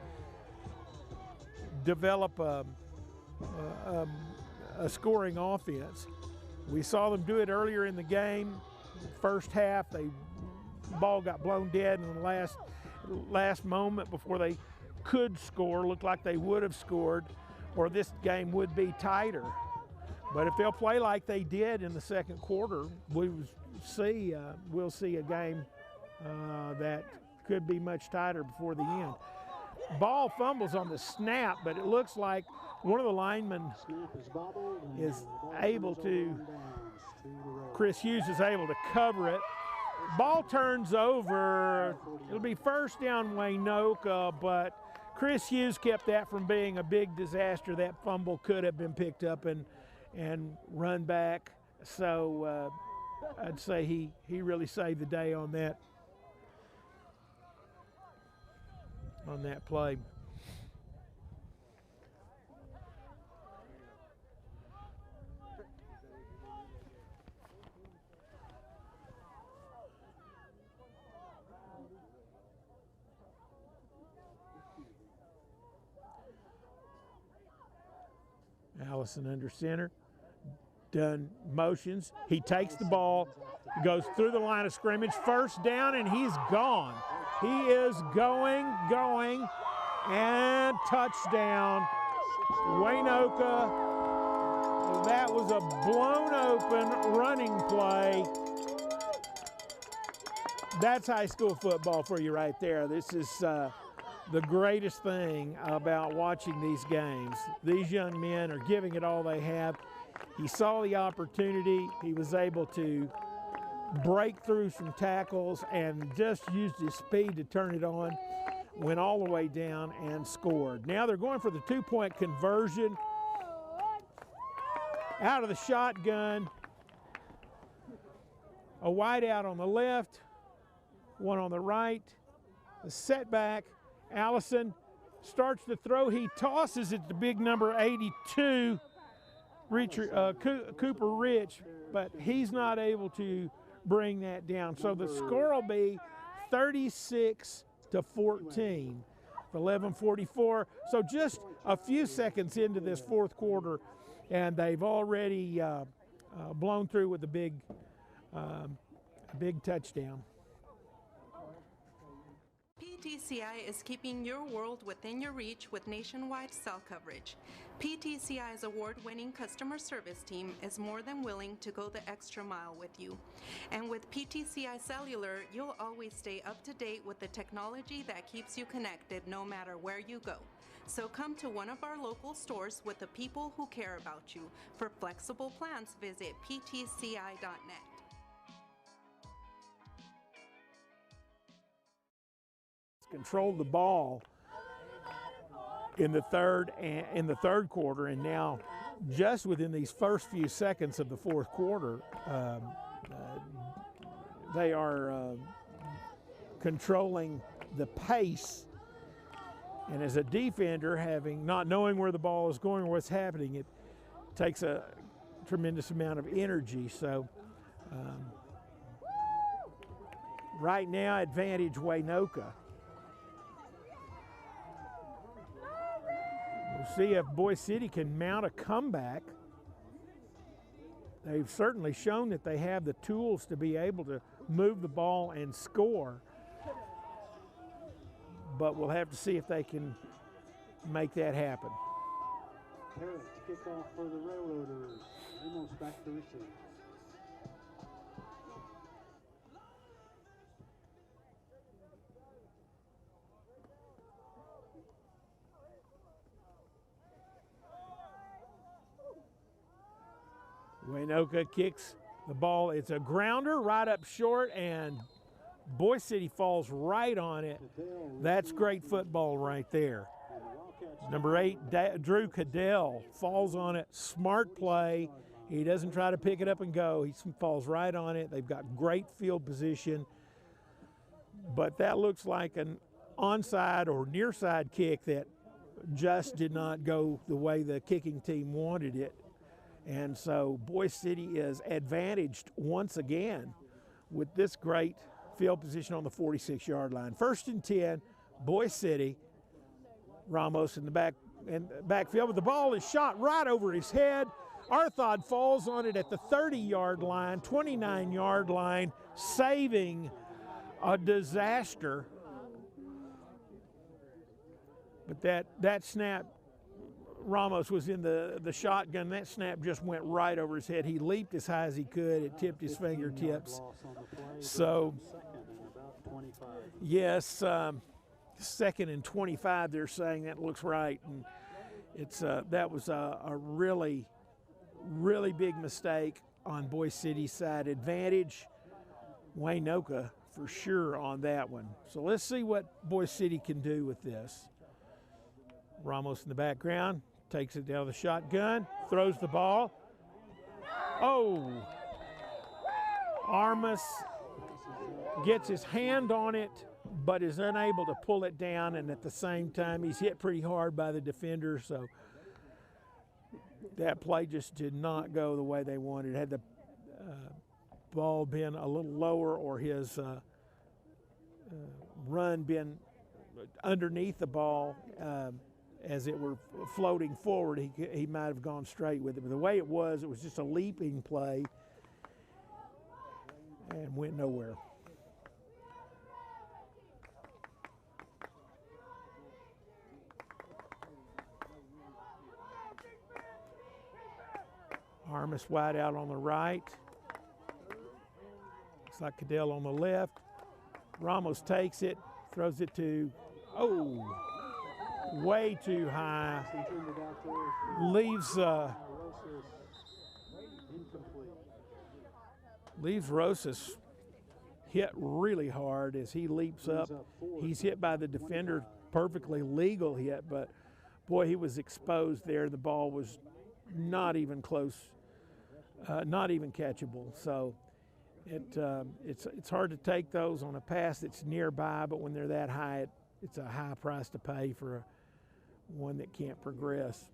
develop a scoring offense. We saw them do it earlier in the game. First half, the ball got blown dead in the last moment before they could score. Looked like they would have scored, or this game would be tighter. But if they'll play like they did in the second quarter, we'll see a game that could be much tighter before the end. Ball fumbles on the snap, but it looks like one of the linemen is able to, Chris Hughes is able to cover it. Ball turns over. It'll be first down Waynoka, but Chris Hughes kept that from being a big disaster. That fumble could have been picked up and run back. So I'd say he really saved the day on that play. Allison under center. Done motions. He takes the ball, goes through the line of scrimmage, first down, and he's gone. He is going, and touchdown. Waynoka. That was a blown open running play. That's high school football for you right there. This is the greatest thing about watching these games. These young men are giving it all they have. He saw the opportunity. He was able to break through some tackles and just used his speed to turn it on, went all the way down and scored. Now they're going for the two-point conversion. Out of the shotgun, a wide out on the left, one on the right, the setback. Allison starts to throw. He tosses it to big number 82, Cooper Rich, but he's not able to bring that down. So the score will be 36-14, 11:44. So just a few seconds into this fourth quarter, and they've already blown through with a big touchdown. PTCI is keeping your world within your reach with nationwide cell coverage. PTCI's award-winning customer service team is more than willing to go the extra mile with you. And with PTCI Cellular, you'll always stay up to date with the technology that keeps you connected no matter where you go. So come to one of our local stores with the people who care about you. For flexible plans, visit ptci.net. Controlled the ball in the third quarter, and now just within these first few seconds of the fourth quarter, they are controlling the pace. And as a defender, not knowing where the ball is going or what's happening, it takes a tremendous amount of energy. So right now, advantage Waynoka. We'll see if Boise City can mount a comeback. They've certainly shown that they have the tools to be able to move the ball and score. But we'll have to see if they can make that happen. Harris, kickoff for the Railroaders. Almost back to receive. Waynoka kicks the ball. It's a grounder right up short, and Boise City falls right on it. That's great football right there. Number 8, Drew Cadell, falls on it. Smart play. He doesn't try to pick it up and go. He falls right on it. They've got great field position. But that looks like an onside or near side kick that just did not go the way the kicking team wanted it. And so Boise City is advantaged once again with this great field position on the 46-yard line. 1st and 10, Boise City. Ramos in the backfield, but the ball is shot right over his head. Arthod falls on it at the 30-yard line, 29-yard line, saving a disaster. But that snap, Ramos was in the shotgun. That snap just went right over his head. He leaped as high as he could. It tipped his fingertips. So, yes, 2nd and 25, they're saying that looks right. And it's that was a really, really big mistake on Boise City's side. Advantage Waynoka for sure on that one. So let's see what Boise City can do with this. Ramos in the background, takes it down to the shotgun, throws the ball. Oh! Armas gets his hand on it, but is unable to pull it down, and at the same time, he's hit pretty hard by the defender, so that play just did not go the way they wanted. Had the ball been a little lower or his run been underneath the ball as it were floating forward, he might have gone straight with it. But the way it was just a leaping play and went nowhere. Armas wide out on the right. Looks like Cadell on the left. Ramos takes it, throws it to, way too high. Leaves Rosas hit really hard as he leaps up. He's hit by the defender, perfectly legal hit, but boy, he was exposed there. The ball was not even close, not even catchable. So it's hard to take those on a pass that's nearby, but when they're that high, it's a high price to pay for one that can't progress.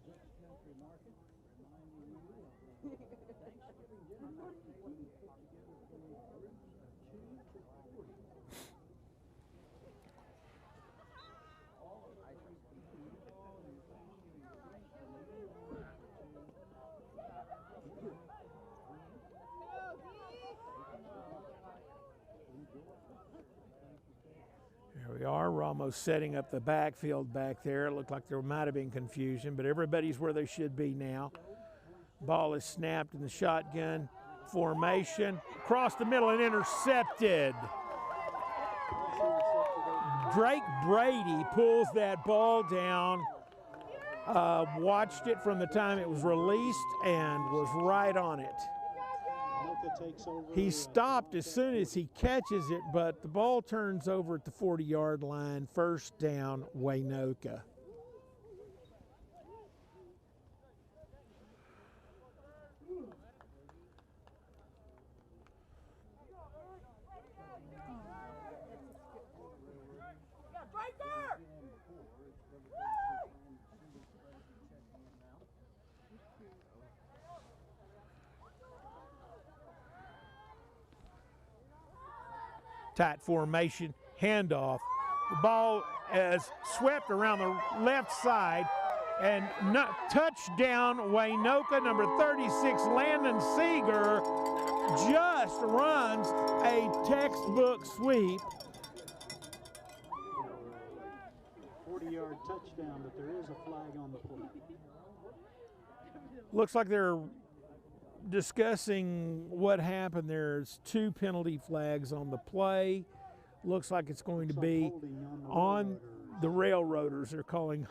Here we are, Ramos setting up the backfield back there. It looked like there might have been confusion, but everybody's where they should be now. Ball is snapped in the shotgun formation. Across the middle and intercepted. Drake Brady pulls that ball down. Watched it from the time it was released and was right on it. He stopped as soon as he catches it, but the ball turns over at the 40-yard line. First down, Waynoka. Tight formation, handoff. The ball is swept around the left side, and touchdown Waynoka. Number 36, Landon Seeger, just runs a textbook sweep. 40-yard touchdown, but there is a flag on the play. Looks like they're discussing what happened. There's 2 penalty flags on the play. Looks like it's going to be on the Railroaders. They're calling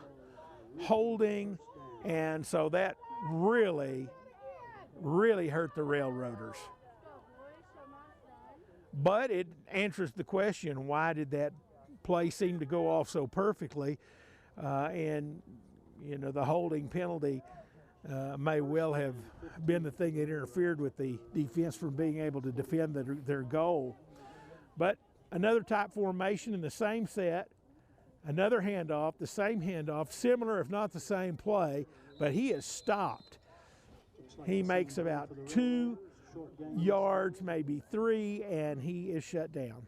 holding, and so that really really hurt the Railroaders. But it answers the question, why did that play seem to go off so perfectly? And, you know, the holding penalty may well have been the thing that interfered with the defense from being able to defend their goal. But another type formation in the same set, another handoff, the same handoff, similar if not the same play, but he is stopped. He makes about 2 yards, maybe 3, and he is shut down.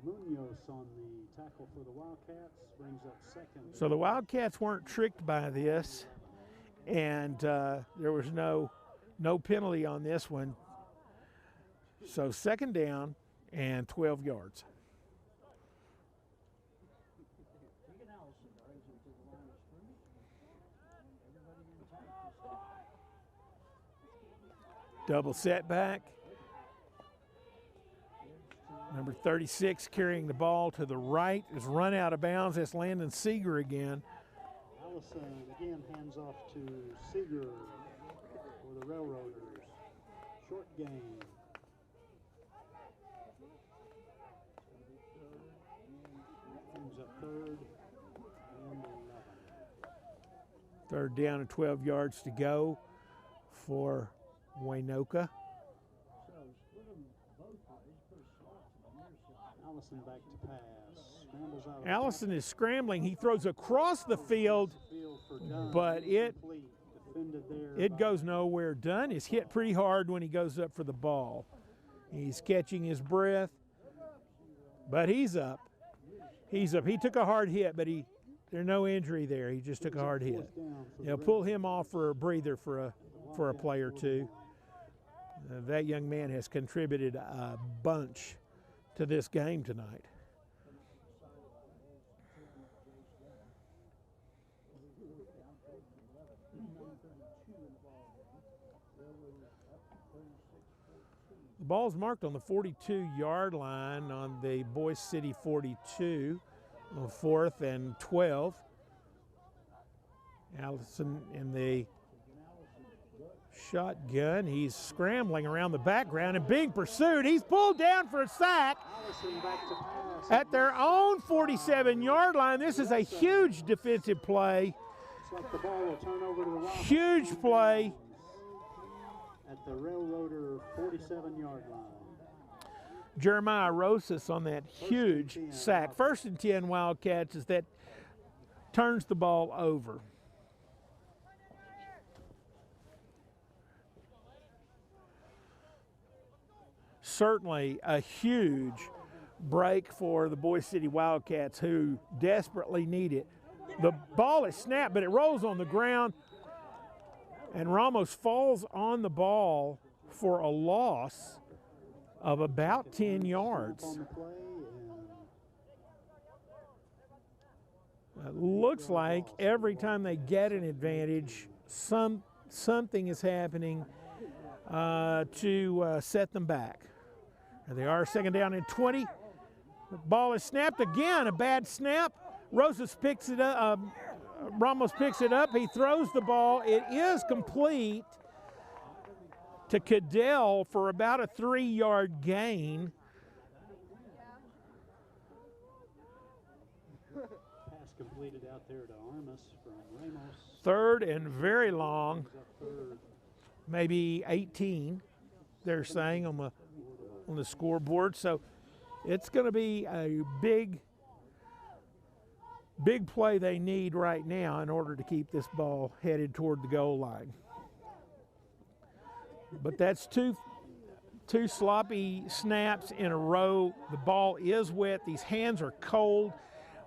Munoz on the tackle for the Wildcats brings up second. So the Wildcats weren't tricked by this, and there was no penalty on this one. So second down and 12 yards. Double setback. Number 36 carrying the ball to the right is run out of bounds. That's Landon Seeger again. Allison again hands off to Seeger for the Railroaders. Short game. Brings up third and 11. Third down and 12 yards to go for Waynoka. Allison back to pass. Scrambles out. Allison is scrambling. He throws across the field, but it goes nowhere. Dunn is hit pretty hard when he goes up for the ball. He's catching his breath, but he's up. He's up. He took a hard hit, but there's no injury there. He just took a hard hit. Pull him off for a breather for a play or two. That young man has contributed a bunch to this game tonight. The ball's marked on the 42-yard line on the Boise City 42, on 4th and 12. Allison in the shotgun. He's scrambling around the background and being pursued. He's pulled down for a sack at their own 47-yard line. This is a huge defensive play. Like the ball will turn over to the Huge play. At the Railroader 47-yard line. Jeremiah Rosas on that huge sack. 1st and 10 Wildcats as that turns the ball over. Certainly a huge break for the Boise City Wildcats, who desperately need it. The ball is snapped, but it rolls on the ground, and Ramos falls on the ball for a loss of about 10 yards. It looks like every time they get an advantage, something is happening to set them back. There they are, second down and 20. The ball is snapped again, a bad snap. Rosas picks it up. Ramos picks it up. He throws the ball. It is complete to Cadell for about a 3-yard gain. Pass completed out there to Armas from Ramos. Third and very long, maybe 18, they're saying on the scoreboard. So it's going to be a big play they need right now in order to keep this ball headed toward the goal line. But that's two sloppy snaps in a row. The ball is wet. These hands are cold.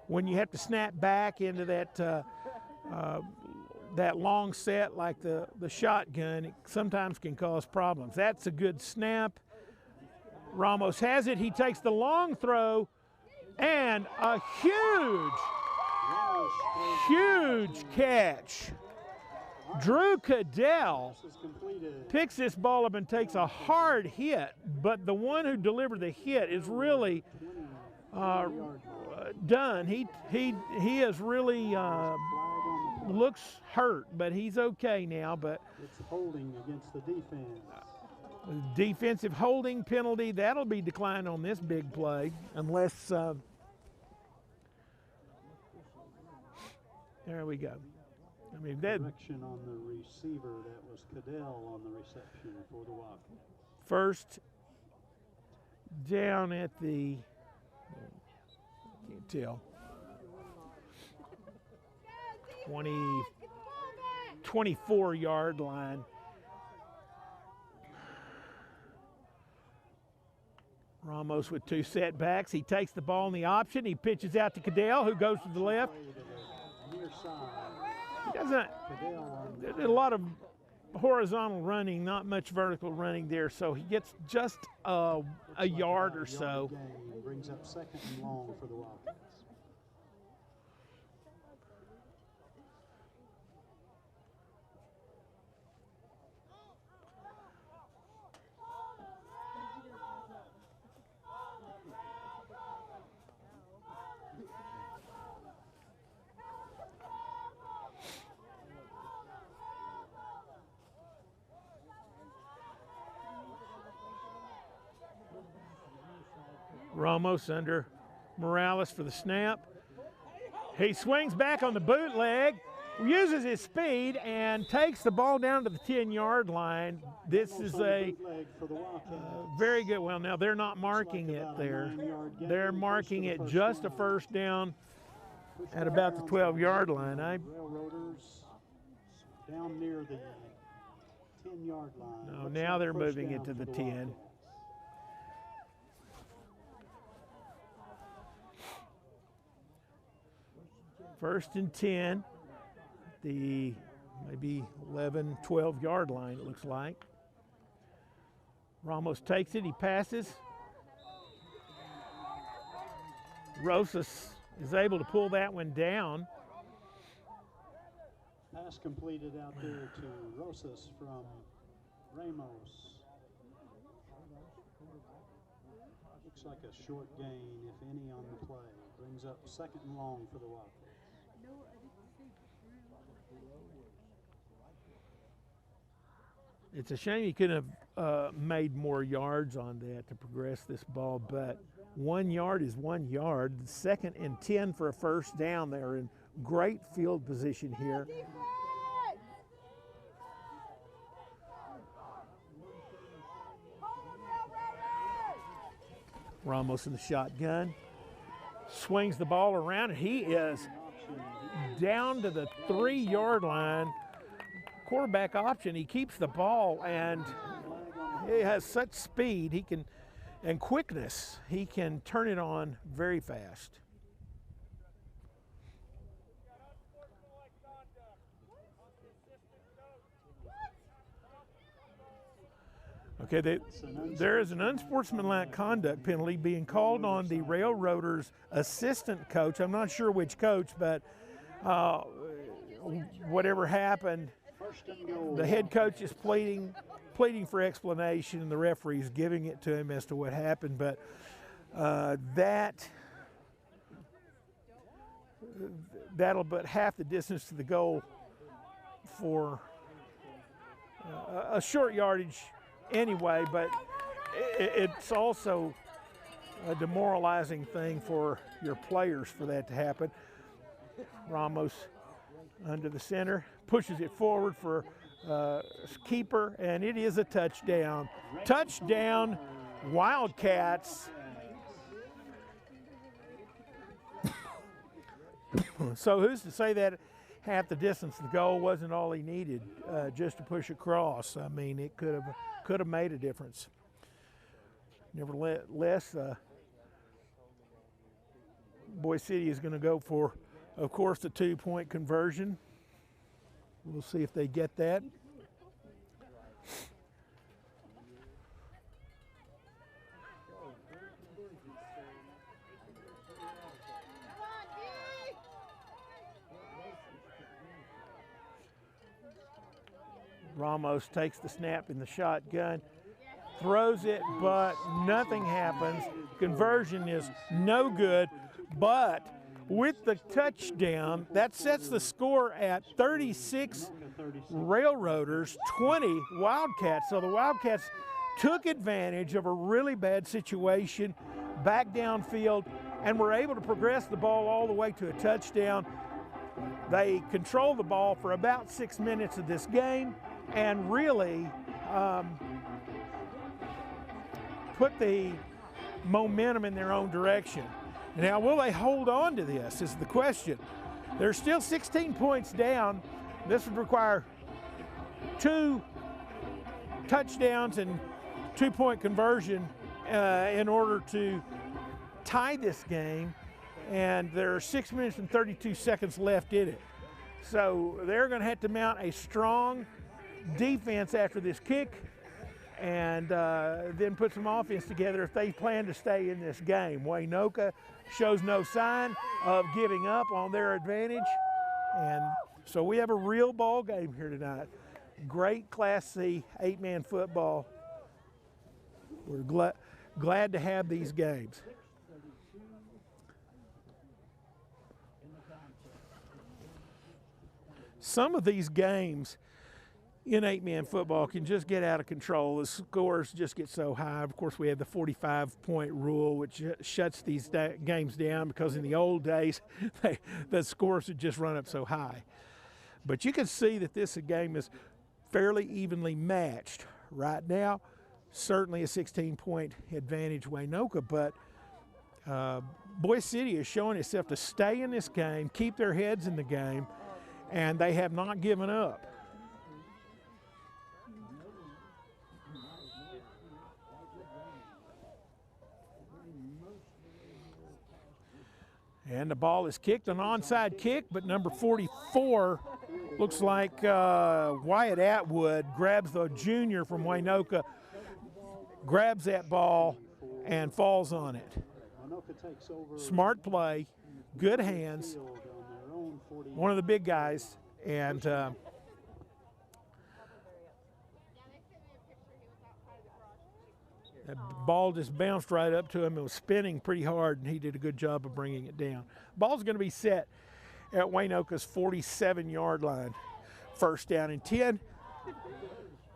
When you have to snap back into that long set like the shotgun, it sometimes can cause problems. That's a good snap. Ramos has it. He takes the long throw, and a huge catch. Drew Cadell picks this ball up and takes a hard hit, but the one who delivered the hit is really done. He has really looks hurt, but he's okay now. But It's holding against the defense. defensive holding penalty, that'll be declined on this big play unless, there we go. I mean, that Correction on the receiver, that was Cadell on the reception for the Wildcats. first down at the, can't tell, 24-yard line. Ramos with 2 setbacks. He takes the ball in the option. He pitches out to Cadell, who goes to the left. Play to the near side. He doesn't. Cadell on There's a lot of horizontal running, not much vertical running there, so he gets just a yard or so. Gain, brings up second and long for the Wildcats. Ramos under Morales for the snap. He swings back on the bootleg, uses his speed, and takes the ball down to the 10-yard line. This is a very good. Well, now they're not marking it there. They're marking it just a first down at about the 12-yard line. Railroaders down near the 10-yard line. No, now they're moving it to the 10. First and 10, the maybe 11, 12-yard line, it looks like. Ramos takes it, he passes. Rosas is able to pull that one down. Pass completed out there to Rosas from Ramos. Looks like a short gain, if any, on the play. Brings up second and long for the Wildcats. It's a shame he couldn't have made more yards on that to progress this ball, but 1 yard is 1 yard. Second and 10 for a first down. They're in great field position here. Ramos in the shotgun. Swings the ball around, and he is down to the 3-yard line. Quarterback option, he keeps the ball, and he has such speed he can, and quickness, he can turn it on very fast. Okay, there is an unsportsmanlike conduct penalty being called on the Railroaders' assistant coach. I'm not sure which coach, but whatever happened, the head coach is pleading for explanation, and the referee is giving it to him as to what happened. But that'll but half the distance to the goal for a short yardage anyway, but it's also a demoralizing thing for your players for that to happen. Ramos under the center, pushes it forward for keeper, and it is a touchdown. Touchdown, Wildcats. So who's to say that half the distance to the goal wasn't all he needed just to push across? I mean, it could have made a difference. Nevertheless, Boise City is going to go for, of course, the 2-point conversion. We'll see if they get that. Ramos takes the snap in the shotgun, throws it, but nothing happens. Conversion is no good, but with the touchdown. That sets the score at 36 Railroaders, 20 Wildcats. So the Wildcats took advantage of a really bad situation back downfield and were able to progress the ball all the way to a touchdown. They controlled the ball for about 6 minutes of this game and really put the momentum in their own direction. Now, will they hold on to this is the question. They're still 16 points down. This would require 2 touchdowns and 2-point conversion in order to tie this game, and there are 6 minutes and 32 seconds left in it. So they're going to have to mount a strong defense after this kick and then put some offense together if they plan to stay in this game. Waynoka shows no sign of giving up on their advantage, and so we have a real ball game here tonight. Great Class C 8-man football. We're glad to have these games. Some of these games in 8-man football can just get out of control. The scores just get so high. Of course, we have the 45-point rule, which shuts these games down because in the old days, the scores would just run up so high. But you can see that this game is fairly evenly matched. Right now, certainly a 16-point advantage Waynoka, but Boise City is showing itself to stay in this game, keep their heads in the game, and they have not given up. And the ball is kicked, an onside kick, but number 44 looks like Wyatt Atwood grabs the junior from Waynoka, grabs that ball and falls on it. Smart play, good hands, one of the big guys, and that ball just bounced right up to him. It was spinning pretty hard, and he did a good job of bringing it down. Ball's going to be set at Waynoka's 47-yard line. First down and 10,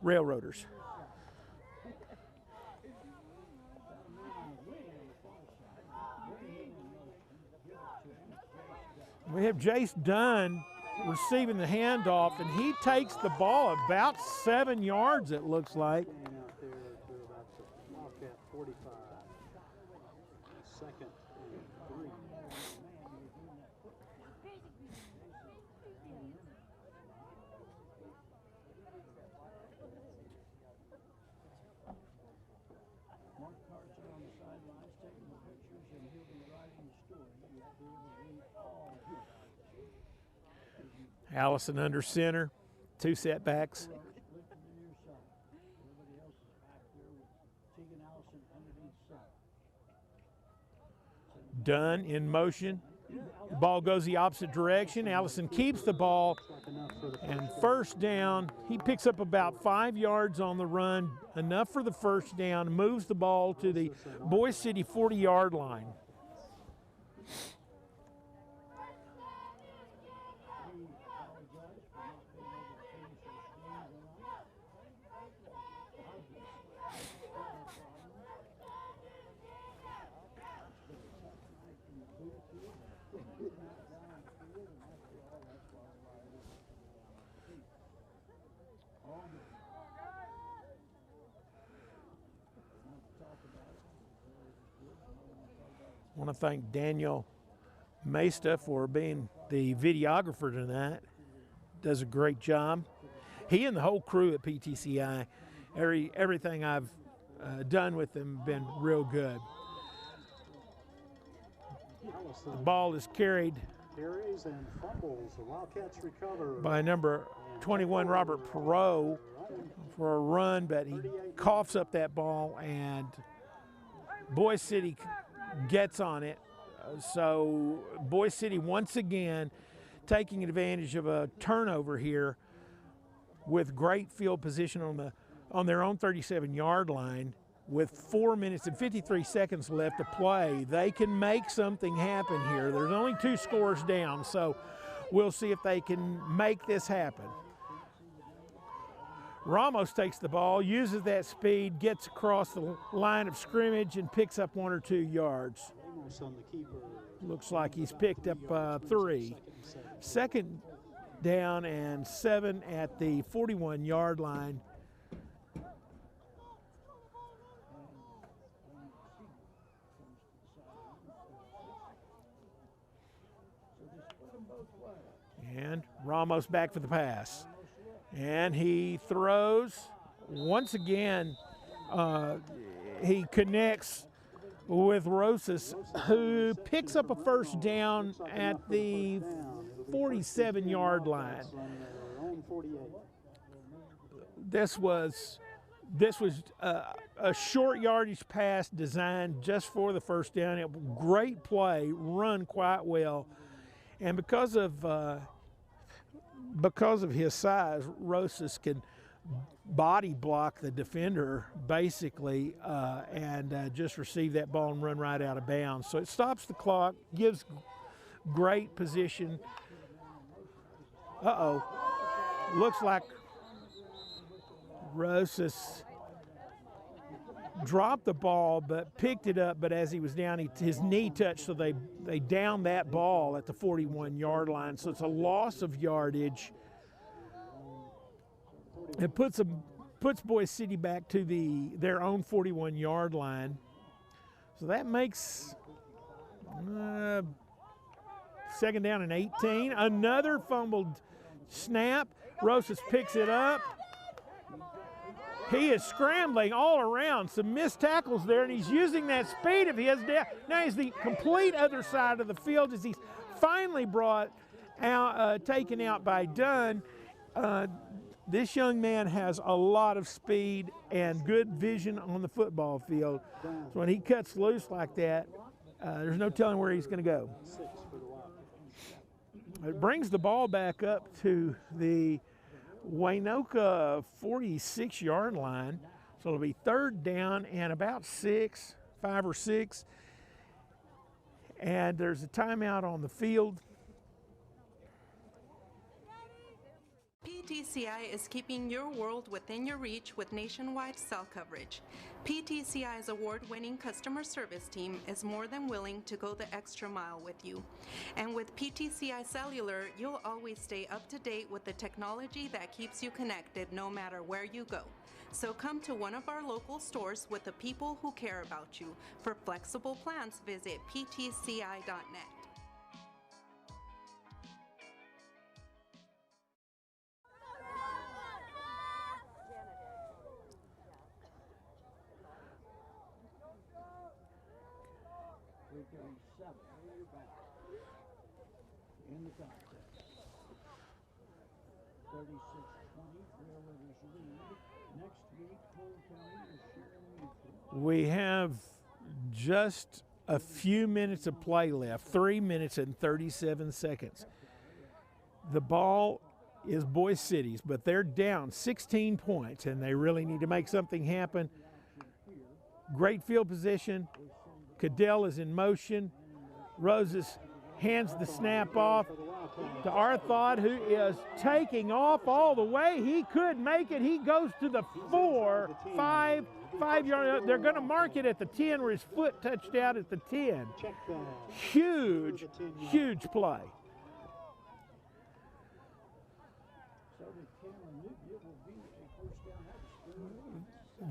Railroaders. We have Jace Dunn receiving the handoff, and he takes the ball about 7 yards, it looks like. Wildcat 45. Second and 3. Mark Carson on the sidelines taking the pictures, and he'll be writing the story. You'll be able to read all of it. Allison under center, 2 setbacks. Dunn in motion. The ball goes the opposite direction. Allison keeps the ball, and first down. He picks up about 5 yards on the run, enough for the first down, moves the ball to the Boise City 40-yard line. I want to thank Daniel Mesta for being the videographer tonight. Does a great job. He and the whole crew at PTCI, everything I've done with them been real good. The ball is carried Carries and fumbles. The Wildcats recover by number 21, Robert Perot, for a run, but he coughs up that ball, and Boise City gets on it. So Boise City once again taking advantage of a turnover here with great field position on their own 37-yard line. with 4 minutes and 53 seconds left to play. They can make something happen here. There's only 2 scores down, so we'll see if they can make this happen. Ramos takes the ball, uses that speed, gets across the line of scrimmage, and picks up 1 or 2 yards. Looks like he's picked up 3. Second down and 7 at the 41-yard line. And Ramos back for the pass. And he throws. Once again, he connects with Rosas, who picks up a first down at the 47-yard line. This was a short yardage pass designed just for the first down. Great play, run quite well. And because of his size, Rosas can body block the defender basically and just receive that ball and run right out of bounds. So it stops the clock, gives great position. Looks like Rosas dropped the ball but picked it up, but as he was down, his knee touched, so they downed that ball at the 41-yard line. So it's a loss of yardage. It puts Boise City back to their own 41-yard line. So that makes second down and 18. Another fumbled snap. Rosas picks it up. He is scrambling all around. Some missed tackles there, and he's using that speed of his. Now he's the complete other side of the field as he's finally brought out, taken out by Dunn. This young man has a lot of speed and good vision on the football field. So when he cuts loose like that, there's no telling where he's going to go. It brings the ball back up to the Waynoka 46-yard line. So it'll be third down and about 5 or 6. And there's a timeout on the field. PTCI is keeping your world within your reach with nationwide cell coverage. PTCI's award-winning customer service team is more than willing to go the extra mile with you. And with PTCI Cellular, you'll always stay up to date with the technology that keeps you connected no matter where you go. So come to one of our local stores with the people who care about you. For flexible plans, visit ptci.net. In the contest. 36-20, Railroaders lead. Next week, Cole County is sharing. We have just a few minutes of play left, 3 minutes and 37 seconds. The ball is Boise City's, but they're down 16 points, and they really need to make something happen. Great field position. Cadell is in motion. Roses hands the snap off to Arthod, who is taking off all the way. He could make it. He goes to the 5-yard. They're going to mark it at the 10 where his foot touched out at the 10. Huge, huge play.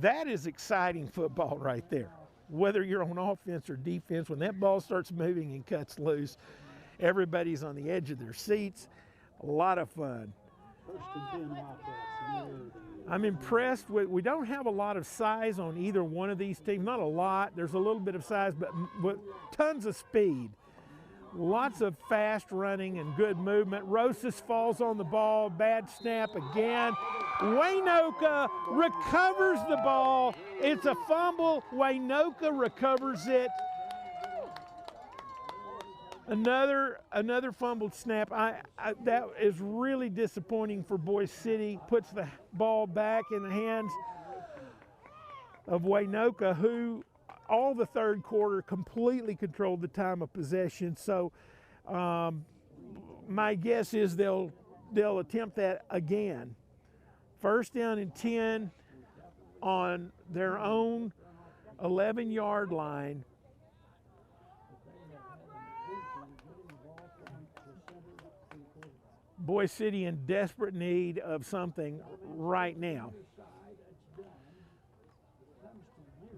That is exciting football right there. Whether you're on offense or defense, when that ball starts moving and cuts loose, everybody's on the edge of their seats. A lot of fun. I'm impressed with, we don't have a lot of size on either one of these teams. Not a lot. There's a little bit of size, but with tons of speed. Lots of fast running and good movement. Rosas falls on the ball. Bad snap again. Waynoka recovers the ball. It's a fumble. Waynoka recovers it. Another fumbled snap. That is really disappointing for Boise City. Puts the ball back in the hands of Waynoka, who all the third quarter completely controlled the time of possession. So my guess is they'll attempt that again. First down and 10 on their own 11-yard line. Boise City in desperate need of something right now.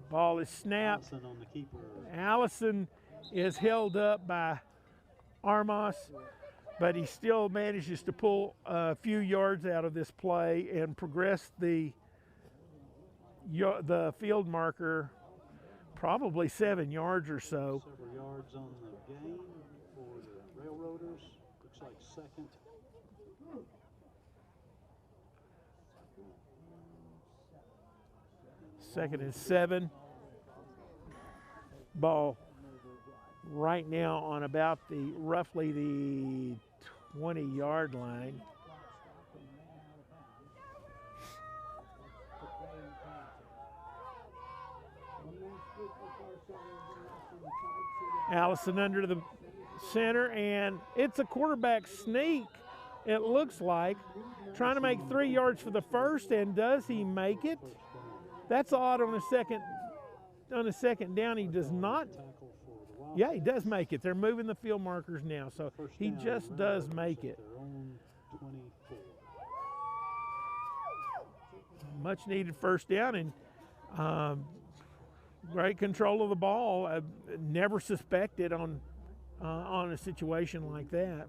Ball is snapped. Allison on the keeper. Allison is held up by Armas, but he still manages to pull a few yards out of this play and progress the field marker probably 7 yards or so. Several yards on the gain for the Railroaders. Looks like second. Second and 7. Ball right now on about roughly the 20-yard line. Allison under the center, and it's a quarterback sneak, it looks like. Trying to make 3 yards for the first, and does he make it? That's odd on a second down. He does not. Yeah, he does make it. They're moving the field markers now, so he just does make it. Much needed first down, and great control of the ball. I never suspected on a situation like that.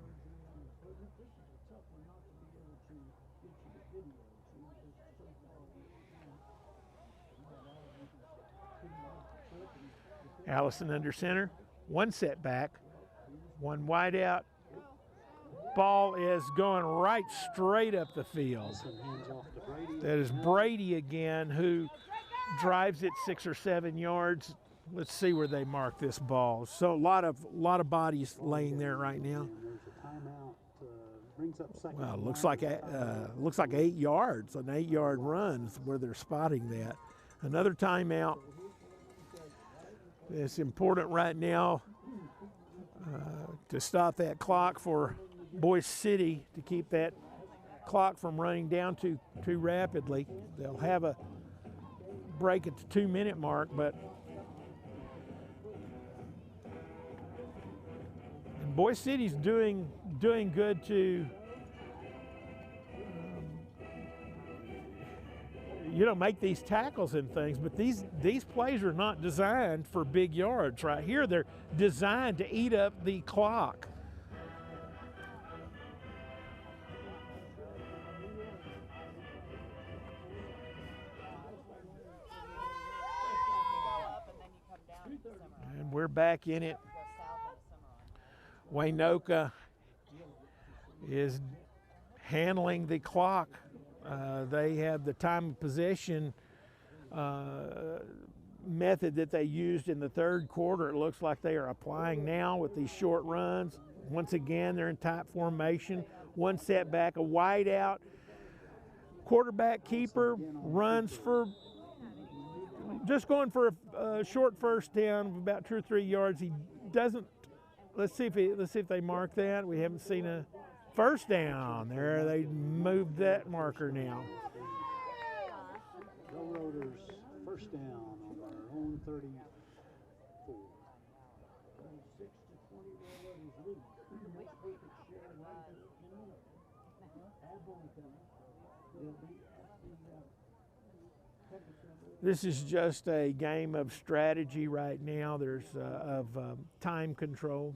Allison under center, one setback, one wide out. Ball is going right straight up the field. That is Brady again, who drives it 6 or 7 yards. Let's see where they mark this ball. So a lot of bodies laying there right now. Well, looks like 8 yards, an 8-yard run is where they're spotting that. Another timeout. It's important right now to stop that clock for Boise City, to keep that clock from running down too rapidly. They'll have a break at the 2-minute mark, but Boise City's doing good to make these tackles and things, but these plays are not designed for big yards. Right here, they're designed to eat up the clock. And we're back in it. Waynoka is handling the clock. They have the time of possession method that they used in the third quarter. It looks like they are applying now with these short runs. Once again, they're in tight formation. One setback, a wide out. Quarterback keeper runs for just going for a short first down of about 2 or 3 yards. He doesn't. Let's see if they mark that. We haven't seen a first down. There, they moved that marker now. Railroaders first down on their own 34. 26-20 Railroaders lead. They'll be at the This is just a game of strategy right now. There's of time control.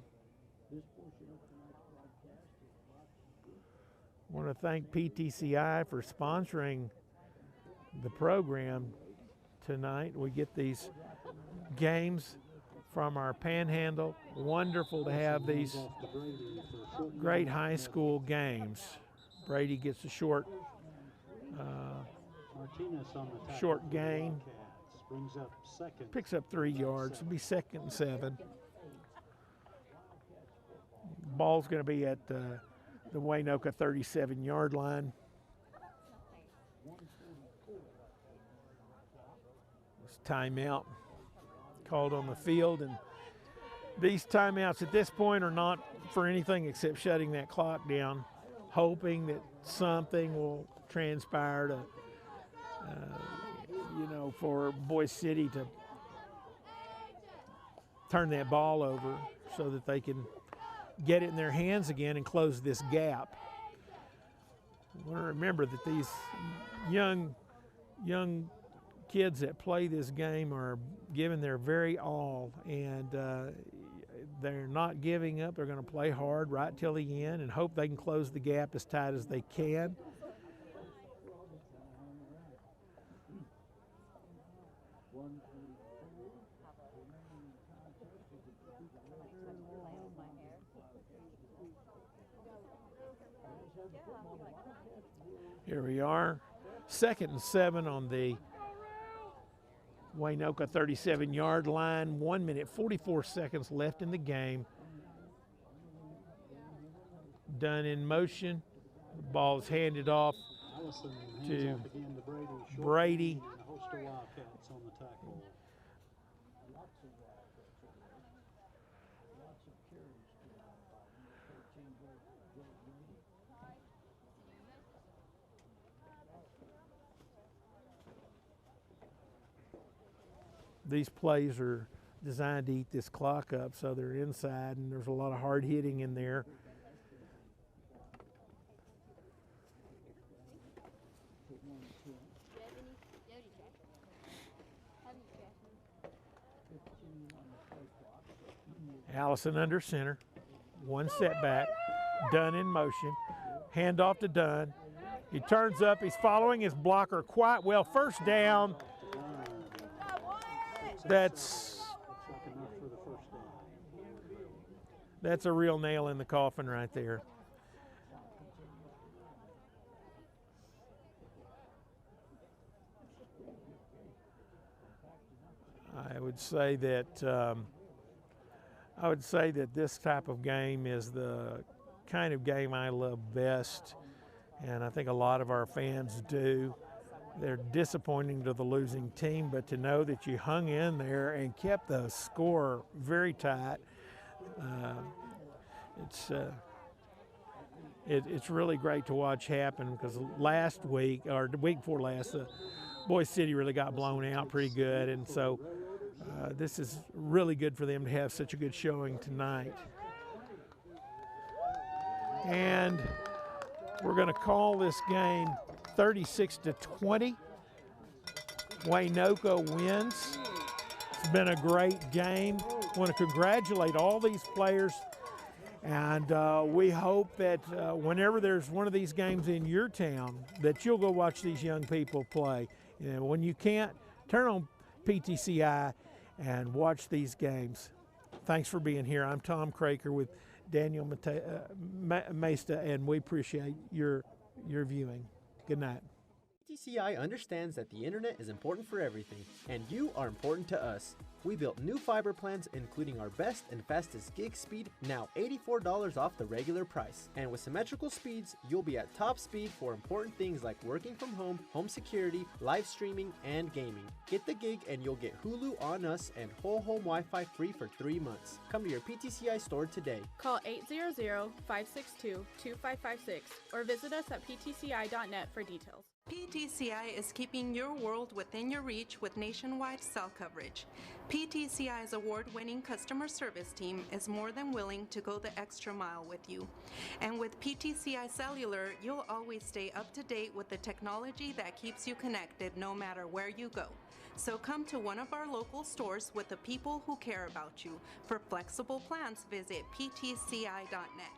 I want to thank PTCI for sponsoring the program tonight. We get these games from our Panhandle. Wonderful to have these great high school games. Brady gets a short gain. Picks up 3 yards. It'll be 2nd and 7. Ball's going to be at the Waynoka 37-yard line. Timeout called on the field, and these timeouts at this point are not for anything except shutting that clock down, hoping that something will transpire to, for Boise City to turn that ball over so that they can get it in their hands again and close this gap. I want to remember that these young kids that play this game are giving their very all, and they're not giving up. They're going to play hard right till the end and hope they can close the gap as tight as they can. Here we are, 2nd and 7 on the Waynoka 37-yard line. 1 minute, 44 seconds left in the game. Dunn in motion. The ball is handed off to Brady. These plays are designed to eat this clock up, so they're inside, and there's a lot of hard hitting in there. Allison under center, one setback, Dunn in motion, handoff to Dunn. He turns up, he's following his blocker quite well. First down. That's a real nail in the coffin right there. I would say that this type of game is the kind of game I love best, and I think a lot of our fans do. They're disappointing to the losing team, but to know that you hung in there and kept the score very tight, it's really great to watch happen, because last week, or the week before last, Boise City really got blown out pretty good, and so this is really good for them to have such a good showing tonight. And we're going to call this game 36-20. Waynoka wins. It's been a great game. I want to congratulate all these players, and we hope that whenever there's one of these games in your town, that you'll go watch these young people play. You know, when you can't, turn on PTCI and watch these games. Thanks for being here. I'm Tom Craker with Daniel Mesta, and we appreciate your viewing. Good night. PTCI understands that the internet is important for everything, and you are important to us. We built new fiber plans including our best and fastest gig speed, now $84 off the regular price. And with symmetrical speeds, you'll be at top speed for important things like working from home, home security, live streaming, and gaming. Get the gig and you'll get Hulu on us and whole home Wi-Fi free for 3 months. Come to your PTCI store today. Call 800-562-2556 or visit us at ptci.net for details. PTCI is keeping your world within your reach with nationwide cell coverage. PTCI's award-winning customer service team is more than willing to go the extra mile with you. And with PTCI Cellular, you'll always stay up to date with the technology that keeps you connected no matter where you go. So come to one of our local stores with the people who care about you. For flexible plans, visit ptci.net.